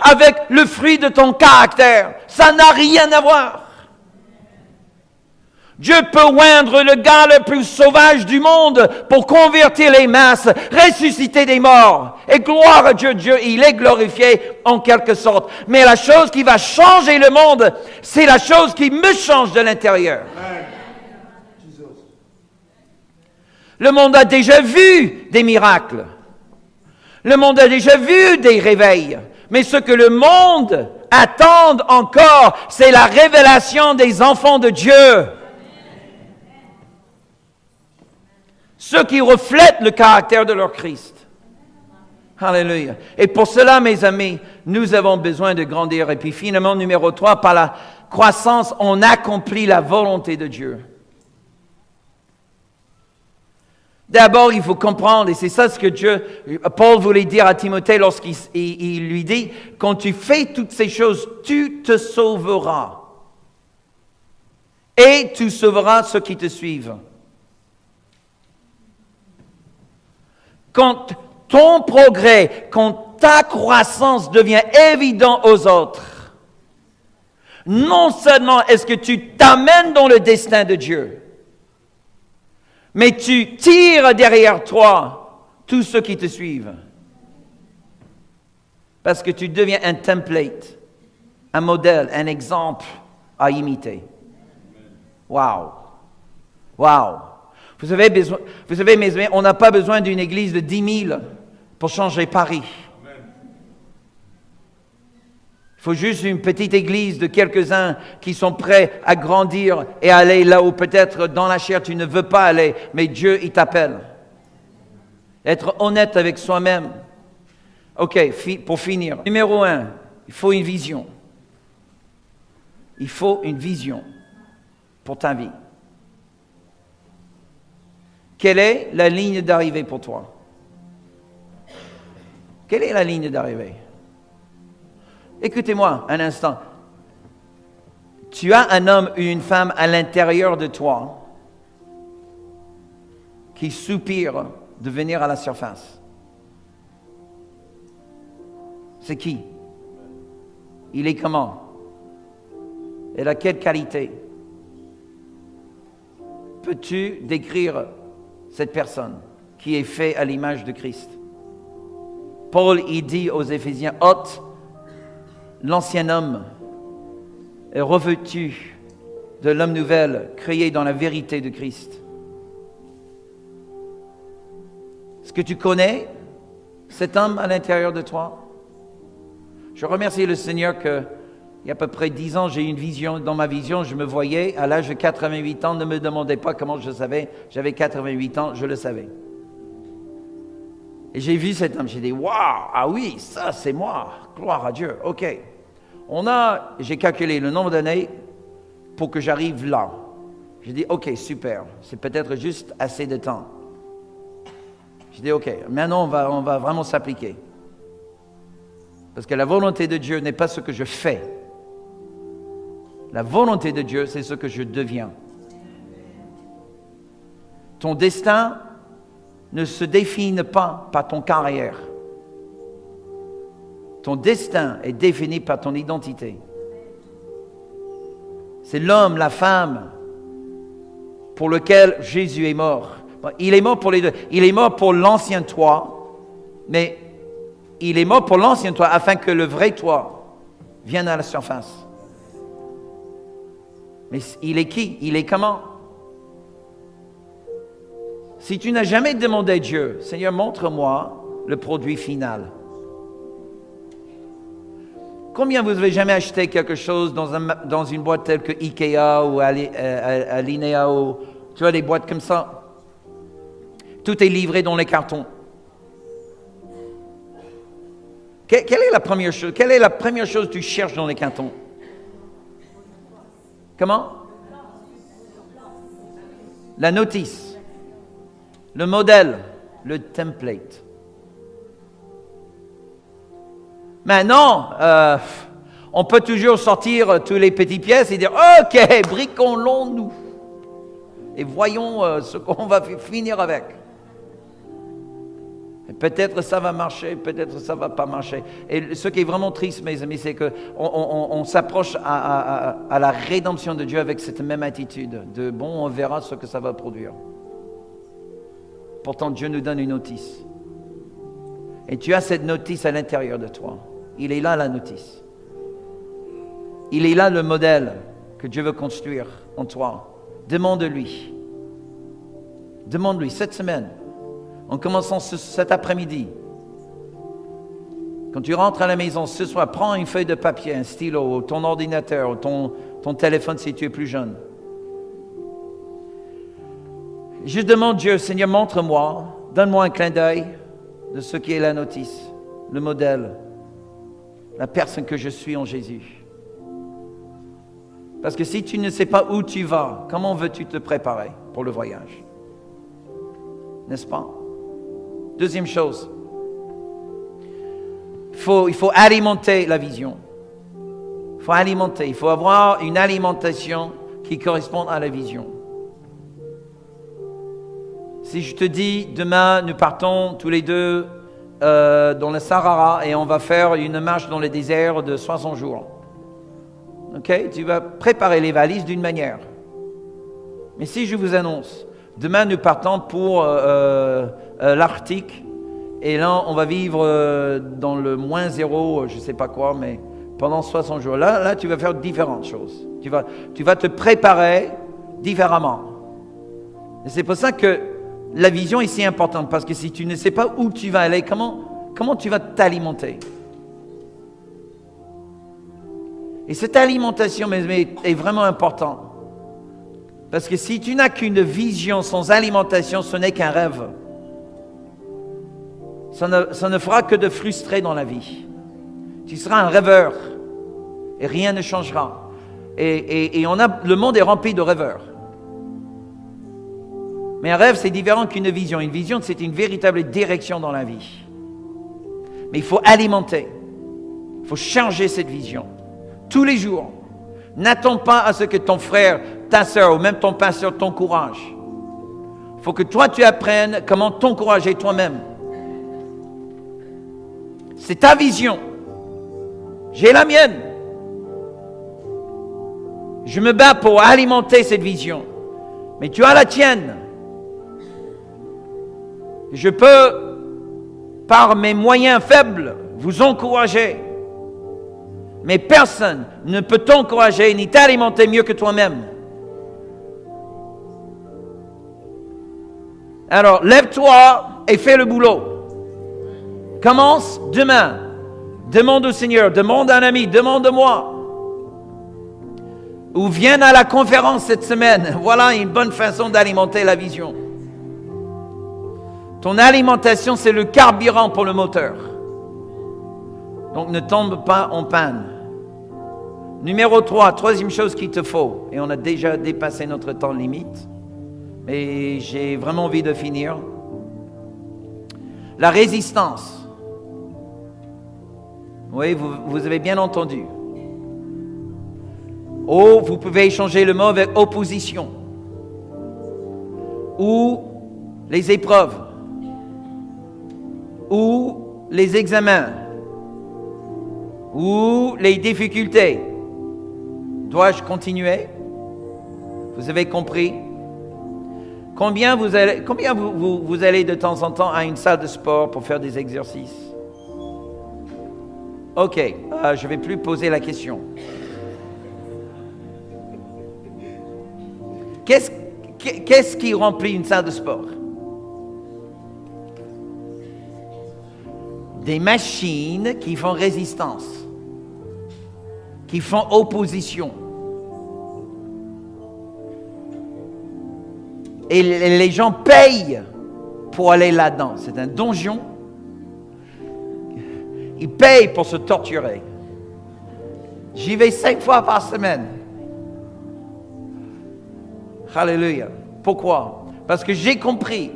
[SPEAKER 1] avec le fruit de ton caractère. Ça n'a rien à voir. Dieu peut oindre le gars le plus sauvage du monde pour convertir les masses, ressusciter des morts. Et gloire à Dieu, Dieu, il est glorifié en quelque sorte. Mais la chose qui va changer le monde, c'est la chose qui me change de l'intérieur. Le monde a déjà vu des miracles. Le monde a déjà vu des réveils. Mais ce que le monde attend encore, c'est la révélation des enfants de Dieu. Ceux qui reflètent le caractère de leur Christ. Alléluia. Et pour cela, mes amis, nous avons besoin de grandir. Et puis finalement, numéro 3, par la croissance, on accomplit la volonté de Dieu. D'abord, il faut comprendre, et c'est ça ce que Paul voulait dire à Timothée lorsqu'il lui dit, quand tu fais toutes ces choses, tu te sauveras. Et tu sauveras ceux qui te suivent. Quand ton progrès, quand ta croissance devient évident aux autres, non seulement est-ce que tu t'amènes dans le destin de Dieu, Mais tu tires derrière toi tous ceux qui te suivent. Parce que tu deviens un template, un modèle, un exemple à imiter. Wow! Wow! Vous savez, mes amis, on n'a pas besoin d'une église de 10 000 pour changer Paris. Il faut juste une petite église de quelques-uns qui sont prêts à grandir et à aller là où peut-être dans la chair tu ne veux pas aller, mais Dieu, il t'appelle. Être honnête avec soi-même. OK, pour finir. Numéro 1, il faut une vision. Il faut une vision pour ta vie. Quelle est la ligne d'arrivée pour toi? Quelle est la ligne d'arrivée? Écoutez-moi un instant. Tu as un homme ou une femme à l'intérieur de toi qui soupire de venir à la surface. C'est qui? Il est comment? Elle a quelle qualité? Peux-tu décrire cette personne qui est faite à l'image de Christ? Paul, il dit aux Éphésiens, ôte l'ancien homme est revêtu de l'homme nouvel, créé dans la vérité de Christ. Est-ce que tu connais cet homme à l'intérieur de toi? Je remercie le Seigneur que il y a à peu près 10 ans, j'ai eu une vision. Dans ma vision, je me voyais à l'âge de 88 ans. Ne me demandez pas comment je savais. J'avais 88 ans, je le savais. Et j'ai vu cet homme. J'ai dit, waouh, ah oui, ça c'est moi. Gloire à Dieu. OK. J'ai calculé le nombre d'années pour que j'arrive là. J'ai dit, OK, super. C'est peut-être juste assez de temps. J'ai dit, OK, maintenant on va vraiment s'appliquer. Parce que la volonté de Dieu n'est pas ce que je fais. La volonté de Dieu, c'est ce que je deviens. Ton destin ne se définit pas par ton carrière. Ton destin est défini par ton identité. C'est l'homme, la femme, pour lequel Jésus est mort. Il est mort pour les deux. Il est mort pour l'ancien toi, mais il est mort pour l'ancien toi afin que le vrai toi vienne à la surface. Mais il est qui? Il est comment? Si tu n'as jamais demandé à Dieu, Seigneur, montre-moi le produit final. Combien vous n'avez jamais acheté quelque chose dans une boîte telle que Ikea ou à Linea ou tu vois des boîtes comme ça? Tout est livré dans les cartons. Quelle est la première chose? Quelle est la première chose que tu cherches dans les cartons? Comment? La notice, le modèle, le template. Maintenant, on peut toujours sortir tous les petites pièces et dire, OK, bricolons-nous. Et voyons ce qu'on va finir avec. Et peut-être ça va marcher, peut-être ça ne va pas marcher. Et ce qui est vraiment triste, mes amis, c'est qu'on s'approche à la rédemption de Dieu avec cette même attitude de bon, on verra ce que ça va produire. Pourtant, Dieu nous donne une notice. Et tu as cette notice à l'intérieur de toi. Il est là la notice. Il est là le modèle que Dieu veut construire en toi. Demande-lui. Demande-lui cette semaine. En commençant cet après-midi, quand tu rentres à la maison ce soir, prends une feuille de papier, un stylo, ou ton ordinateur, ou ton téléphone si tu es plus jeune. Je demande Dieu, Seigneur, montre-moi, donne-moi un clin d'œil de ce qui est la notice, le modèle, la personne que je suis en Jésus. Parce que si tu ne sais pas où tu vas, comment veux-tu te préparer pour le voyage? N'est-ce pas? Deuxième chose, il faut alimenter la vision. Il faut alimenter, il faut avoir une alimentation qui corresponde à la vision. Si je te dis, demain, nous partons tous les deux dans le Sahara et on va faire une marche dans le désert de 60 jours. Ok? Tu vas préparer les valises d'une manière. Mais si je vous annonce, Demain, nous partons pour l'Arctique. Et là, on va vivre dans le moins zéro, je ne sais pas quoi, mais pendant 60 jours. Là, tu vas faire différentes choses. Tu vas te préparer différemment. Et c'est pour ça que la vision est si importante. Parce que si tu ne sais pas où tu vas aller, comment tu vas t'alimenter? Et cette alimentation, mes amis, est vraiment importante. Parce que si tu n'as qu'une vision sans alimentation, ce n'est qu'un rêve. Ça ne fera que de frustrer dans la vie. Tu seras un rêveur et rien ne changera. Et le monde est rempli de rêveurs. Mais un rêve, c'est différent qu'une vision. Une vision, c'est une véritable direction dans la vie. Mais il faut alimenter. Il faut changer cette vision. Tous les jours. N'attends pas à ce que ton frère, ta soeur ou même ton pasteur t'encourage. Il faut que toi, tu apprennes comment t'encourager toi-même. C'est ta vision. J'ai la mienne. Je me bats pour alimenter cette vision. Mais tu as la tienne. Je peux, par mes moyens faibles, vous encourager. Mais personne ne peut t'encourager ni t'alimenter mieux que toi-même. Alors, lève-toi et fais le boulot. Commence demain. Demande au Seigneur, demande à un ami, demande-moi. Ou viens à la conférence cette semaine. Voilà une bonne façon d'alimenter la vision. Ton alimentation, c'est le carburant pour le moteur. Donc ne tombe pas en panne. Numéro 3, troisième chose qu'il te faut. Et on a déjà dépassé notre temps limite. Mais j'ai vraiment envie de finir. La résistance. Oui, vous avez bien entendu. Oh, vous pouvez échanger le mot avec opposition. Ou les épreuves. Ou les examens. Ou les difficultés. Dois-je continuer? Vous avez compris? Combien vous allez de temps en temps à une salle de sport pour faire des exercices? Ok, je ne vais plus poser la question. Qu'est-ce qui remplit une salle de sport? Des machines qui font résistance, qui font opposition. Et les gens payent pour aller là-dedans. C'est un donjon. Ils payent pour se torturer. J'y vais 5 fois par semaine. Alléluia. Pourquoi? Parce que j'ai compris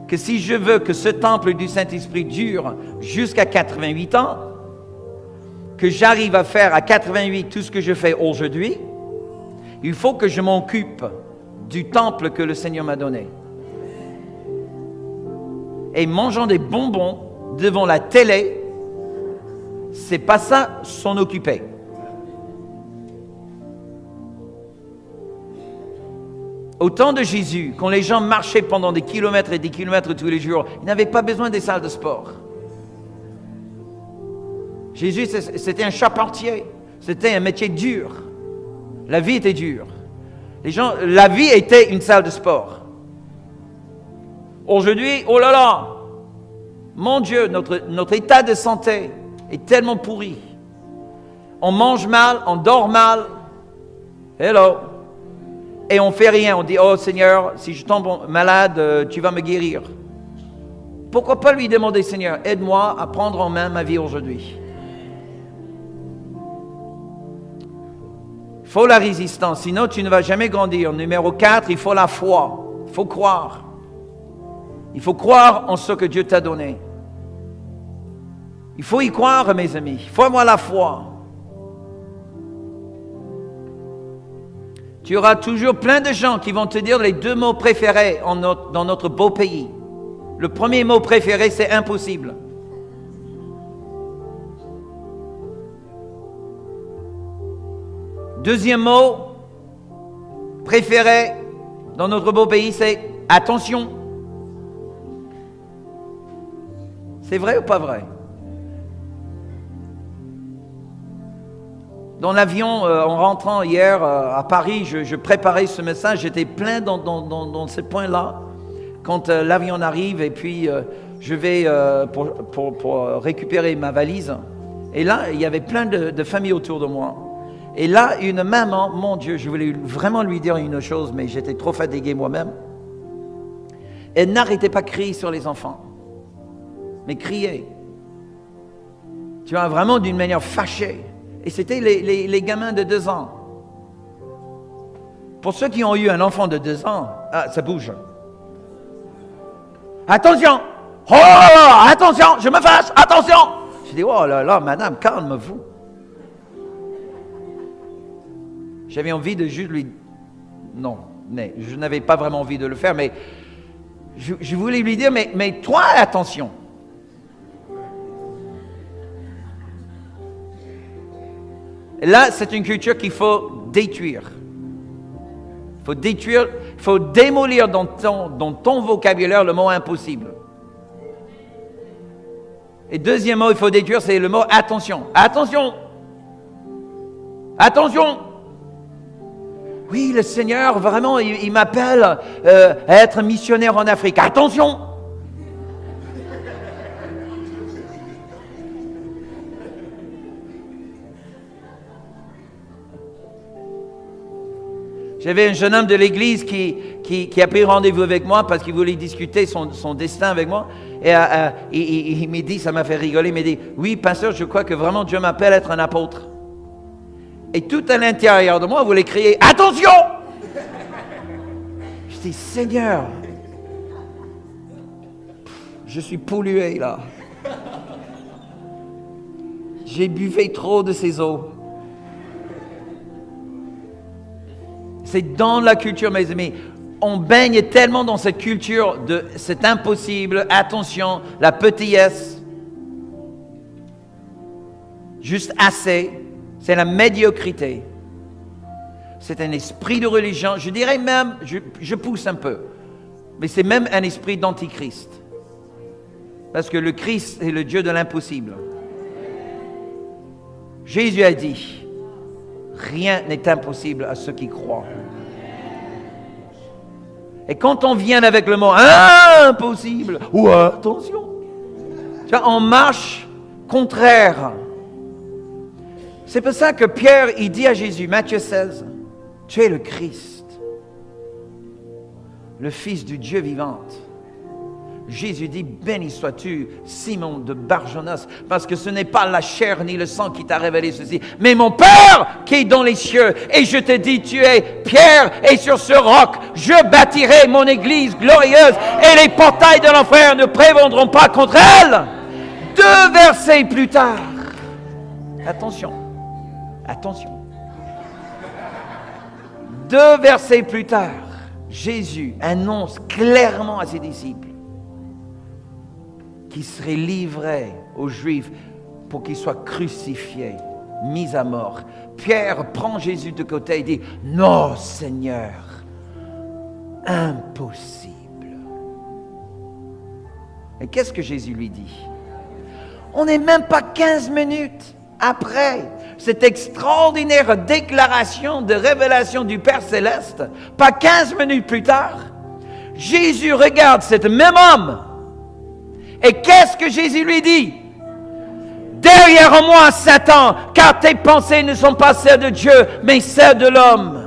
[SPEAKER 1] que si je veux que ce temple du Saint-Esprit dure jusqu'à 88 ans, que j'arrive à faire à 88 tout ce que je fais aujourd'hui, il faut que je m'occupe du temple que le Seigneur m'a donné. Et mangeant des bonbons devant la télé, c'est pas ça s'en occuper. Au temps de Jésus, quand les gens marchaient pendant des kilomètres et des kilomètres tous les jours, ils n'avaient pas besoin des salles de sport. Jésus, c'était un charpentier. C'était un métier dur. La vie était dure. La vie était une salle de sport. Aujourd'hui, oh là là, mon Dieu, notre état de santé est tellement pourri. On mange mal, on dort mal. Hello. Et on ne fait rien. On dit, oh Seigneur, si je tombe malade, tu vas me guérir. Pourquoi pas lui demander, Seigneur, aide-moi à prendre en main ma vie aujourd'hui. Il faut la résistance, sinon tu ne vas jamais grandir. Numéro 4, il faut la foi. Il faut croire. Il faut croire en ce que Dieu t'a donné. Il faut y croire, mes amis. Faut-moi la foi. Tu auras toujours plein de gens qui vont te dire les 2 mots préférés dans notre beau pays. Le premier mot préféré, c'est impossible. Deuxième mot préféré dans notre beau pays, c'est attention. C'est vrai ou pas vrai? Dans l'avion, en rentrant hier à Paris, je préparais ce message, j'étais plein dans ce point-là. Quand l'avion arrive et puis je vais pour récupérer ma valise. Et là, il y avait plein de familles autour de moi. Et là, une maman, mon Dieu, je voulais vraiment lui dire une chose, mais j'étais trop fatigué moi-même. Elle n'arrêtait pas de crier sur les enfants. Mais crier. Tu vois, vraiment d'une manière fâchée. Et c'était les gamins de 2 ans. Pour ceux qui ont eu un enfant de 2 ans, ça bouge. Attention! Oh, attention, je me fâche, attention! Je dis, oh là là, madame, calme-vous. J'avais envie de juste lui... Non, mais je n'avais pas vraiment envie de le faire, mais je voulais lui dire, mais toi, attention. Et là, c'est une culture qu'il faut détruire. Il faut détruire, il faut démolir dans ton vocabulaire le mot impossible. Et deuxième mot, il faut détruire, c'est le mot attention. Attention! Attention! Oui, le Seigneur, vraiment, il m'appelle à être missionnaire en Afrique. Attention! J'avais un jeune homme de l'église qui a pris rendez-vous avec moi parce qu'il voulait discuter son destin avec moi. Et il m'a dit, ça m'a fait rigoler, il m'a dit, oui, pasteur, je crois que vraiment Dieu m'appelle à être un apôtre. Et tout à l'intérieur de moi voulait crier, attention! Je dis, Seigneur, je suis pollué là. J'ai buvé trop de ces eaux. C'est dans la culture, mes amis. On baigne tellement dans cette culture de c'est impossible, attention, la petitesse. Juste assez, c'est la médiocrité. C'est un esprit de religion, je dirais même, je pousse un peu, mais c'est même un esprit d'antichrist. Parce que le Christ est le Dieu de l'impossible. Jésus a dit, rien n'est impossible à ceux qui croient. Et quand on vient avec le mot impossible, ou attention, tu vois, on marche contraire. C'est pour ça que Pierre, il dit à Jésus, Matthieu 16, tu es le Christ, le Fils du Dieu vivant. Jésus dit, béni sois-tu, Simon de Barjonas, parce que ce n'est pas la chair ni le sang qui t'a révélé ceci, mais mon Père qui est dans les cieux. Et je te dis, tu es Pierre, et sur ce roc, je bâtirai mon église glorieuse, et les portails de l'enfer ne prévaudront pas contre elle. 2 versets plus tard, attention, 2 versets plus tard, Jésus annonce clairement à ses disciples qui serait livré aux Juifs pour qu'il soit crucifié, mis à mort. Pierre prend Jésus de côté et dit, non Seigneur, impossible. Et qu'est-ce que Jésus lui dit? On n'est même pas 15 minutes après cette extraordinaire déclaration de révélation du Père Céleste, pas 15 minutes plus tard, Jésus regarde cet même homme. Et qu'est-ce que Jésus lui dit? Derrière moi, Satan, car tes pensées ne sont pas celles de Dieu, mais celles de l'homme.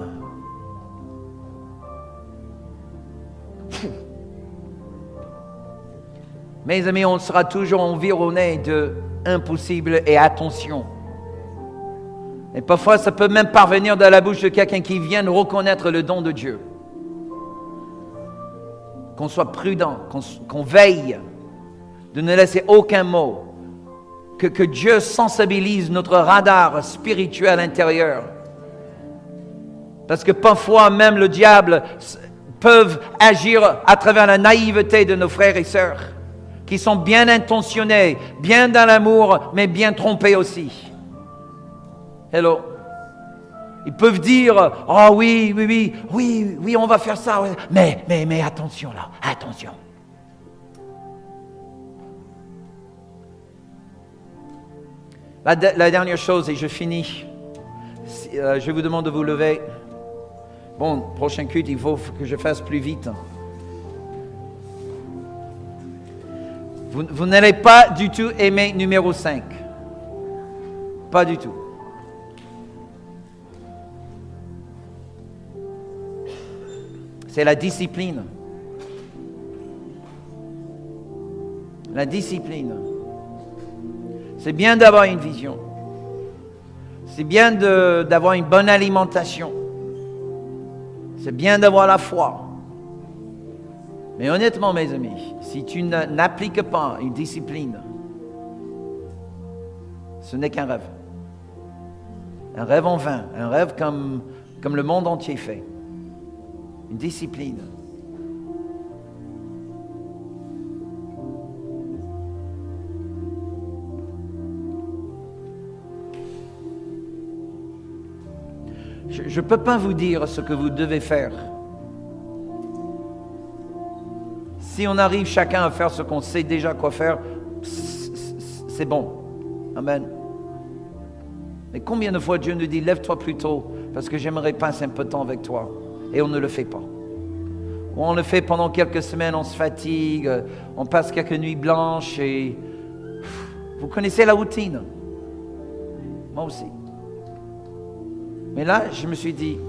[SPEAKER 1] Mes amis, on sera toujours environné de impossible et attention. Et parfois, ça peut même parvenir dans la bouche de quelqu'un qui vient de reconnaître le don de Dieu. Qu'on soit prudent, qu'on veille, de ne laisser aucun mot, que Dieu sensibilise notre radar spirituel intérieur. Parce que parfois même le diable peut agir à travers la naïveté de nos frères et sœurs, qui sont bien intentionnés, bien dans l'amour, mais bien trompés aussi. Hello. Ils peuvent dire, oh oui, on va faire ça. Mais attention là, attention. La dernière chose, et je finis. Je vous demande de vous lever. Bon, prochain culte, il faut que je fasse plus vite. Vous n'allez pas du tout aimer numéro 5. Pas du tout. C'est la discipline. La discipline. C'est bien d'avoir une vision. C'est bien d'avoir une bonne alimentation. C'est bien d'avoir la foi. Mais honnêtement, mes amis, si tu n'appliques pas une discipline, ce n'est qu'un rêve. Un rêve en vain. Un rêve comme le monde entier fait. Une discipline. Je ne peux pas vous dire ce que vous devez faire. Si on arrive chacun à faire ce qu'on sait déjà quoi faire, c'est bon. Amen. Mais combien de fois Dieu nous dit, lève-toi plus tôt, parce que j'aimerais passer un peu de temps avec toi. Et on ne le fait pas. Ou on le fait pendant quelques semaines, on se fatigue, on passe quelques nuits blanches et... Vous connaissez la routine. Moi aussi. Mais là, je me suis dit,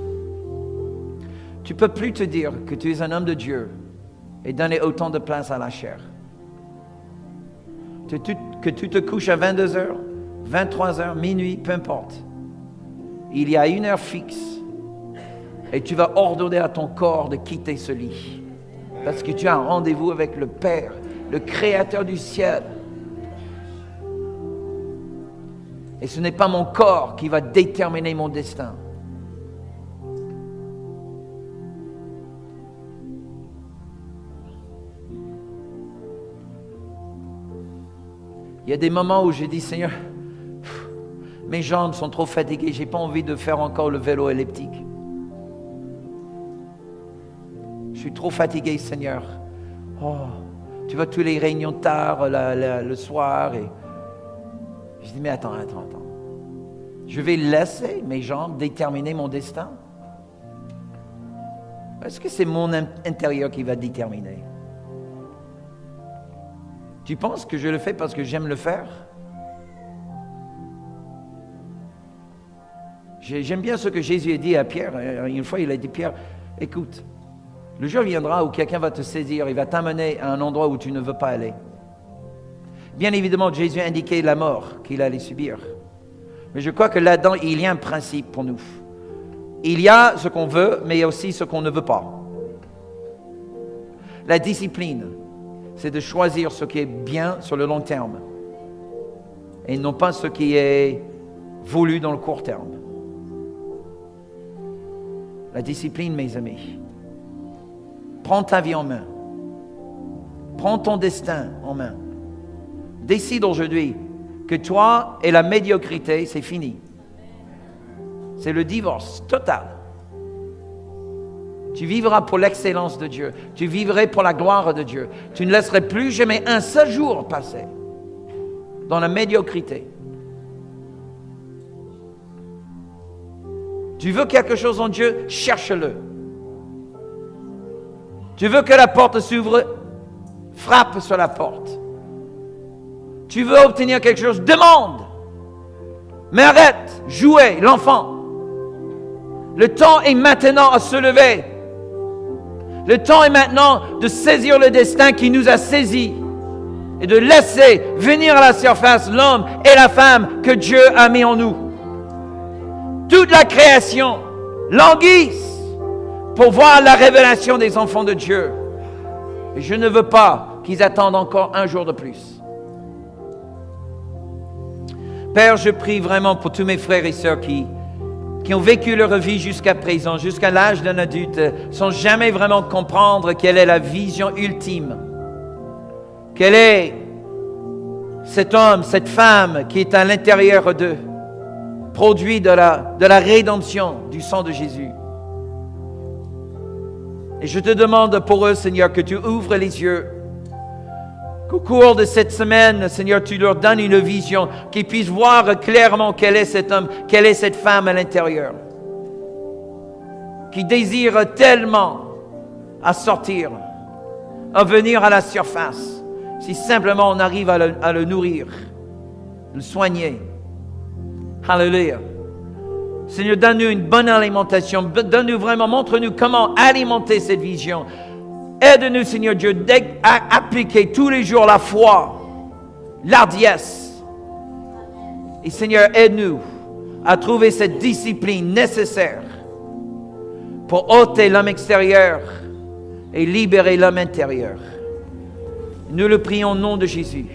[SPEAKER 1] tu ne peux plus te dire que tu es un homme de Dieu et donner autant de place à la chair. Que tu te couches à 22h, 23h, minuit, peu importe. Il y a une heure fixe et tu vas ordonner à ton corps de quitter ce lit. Parce que tu as un rendez-vous avec le Père, le Créateur du ciel. Et ce n'est pas mon corps qui va déterminer mon destin. Il y a des moments où je dis, Seigneur, mes jambes sont trop fatiguées, je n'ai pas envie de faire encore le vélo elliptique. Je suis trop fatigué, Seigneur. Oh, tu vois tous les réunions tard le soir et... Je dis, mais attends. Je vais laisser mes jambes déterminer mon destin? Est-ce que c'est mon intérieur qui va déterminer? Tu penses que je le fais parce que j'aime le faire? J'aime bien ce que Jésus a dit à Pierre. Une fois, il a dit, Pierre, écoute, le jour viendra où quelqu'un va te saisir, il va t'amener à un endroit où tu ne veux pas aller. Bien évidemment, Jésus a indiqué la mort qu'il allait subir. Mais je crois que là-dedans, il y a un principe pour nous. Il y a ce qu'on veut, mais il y a aussi ce qu'on ne veut pas. La discipline, c'est de choisir ce qui est bien sur le long terme et non pas ce qui est voulu dans le court terme. La discipline, mes amis. Prends ta vie en main. Prends ton destin en main. Décide aujourd'hui que toi et la médiocrité, c'est fini. C'est le divorce total. Tu vivras pour l'excellence de Dieu. Tu vivrais pour la gloire de Dieu. Tu ne laisserais plus jamais un seul jour passer dans la médiocrité. Tu veux quelque chose en Dieu, cherche-le. Tu veux que la porte s'ouvre, frappe sur la porte. Tu veux obtenir quelque chose, demande. Mais arrête, jouez, l'enfant. Le temps est maintenant à se lever. Le temps est maintenant de saisir le destin qui nous a saisis et de laisser venir à la surface l'homme et la femme que Dieu a mis en nous. Toute la création languisse pour voir la révélation des enfants de Dieu. Et je ne veux pas qu'ils attendent encore un jour de plus. Père, je prie vraiment pour tous mes frères et sœurs qui ont vécu leur vie jusqu'à présent, jusqu'à l'âge d'un adulte, sans jamais vraiment comprendre quelle est la vision ultime. Quel est cet homme, cette femme qui est à l'intérieur d'eux, produit de la rédemption du sang de Jésus. Et je te demande pour eux, Seigneur, que tu ouvres les yeux, qu'au cours de cette semaine, Seigneur, tu leur donnes une vision, qu'ils puissent voir clairement quel est cet homme, quelle est cette femme à l'intérieur, qui désire tellement à sortir, à venir à la surface, si simplement on arrive à le nourrir, le soigner. Alléluia. Seigneur, donne-nous une bonne alimentation. Donne-nous vraiment, montre-nous comment alimenter cette vision. Aide-nous, Seigneur Dieu, à appliquer tous les jours la foi, l'hardiesse. Et Seigneur, aide-nous à trouver cette discipline nécessaire pour ôter l'homme extérieur et libérer l'homme intérieur. Nous le prions au nom de Jésus.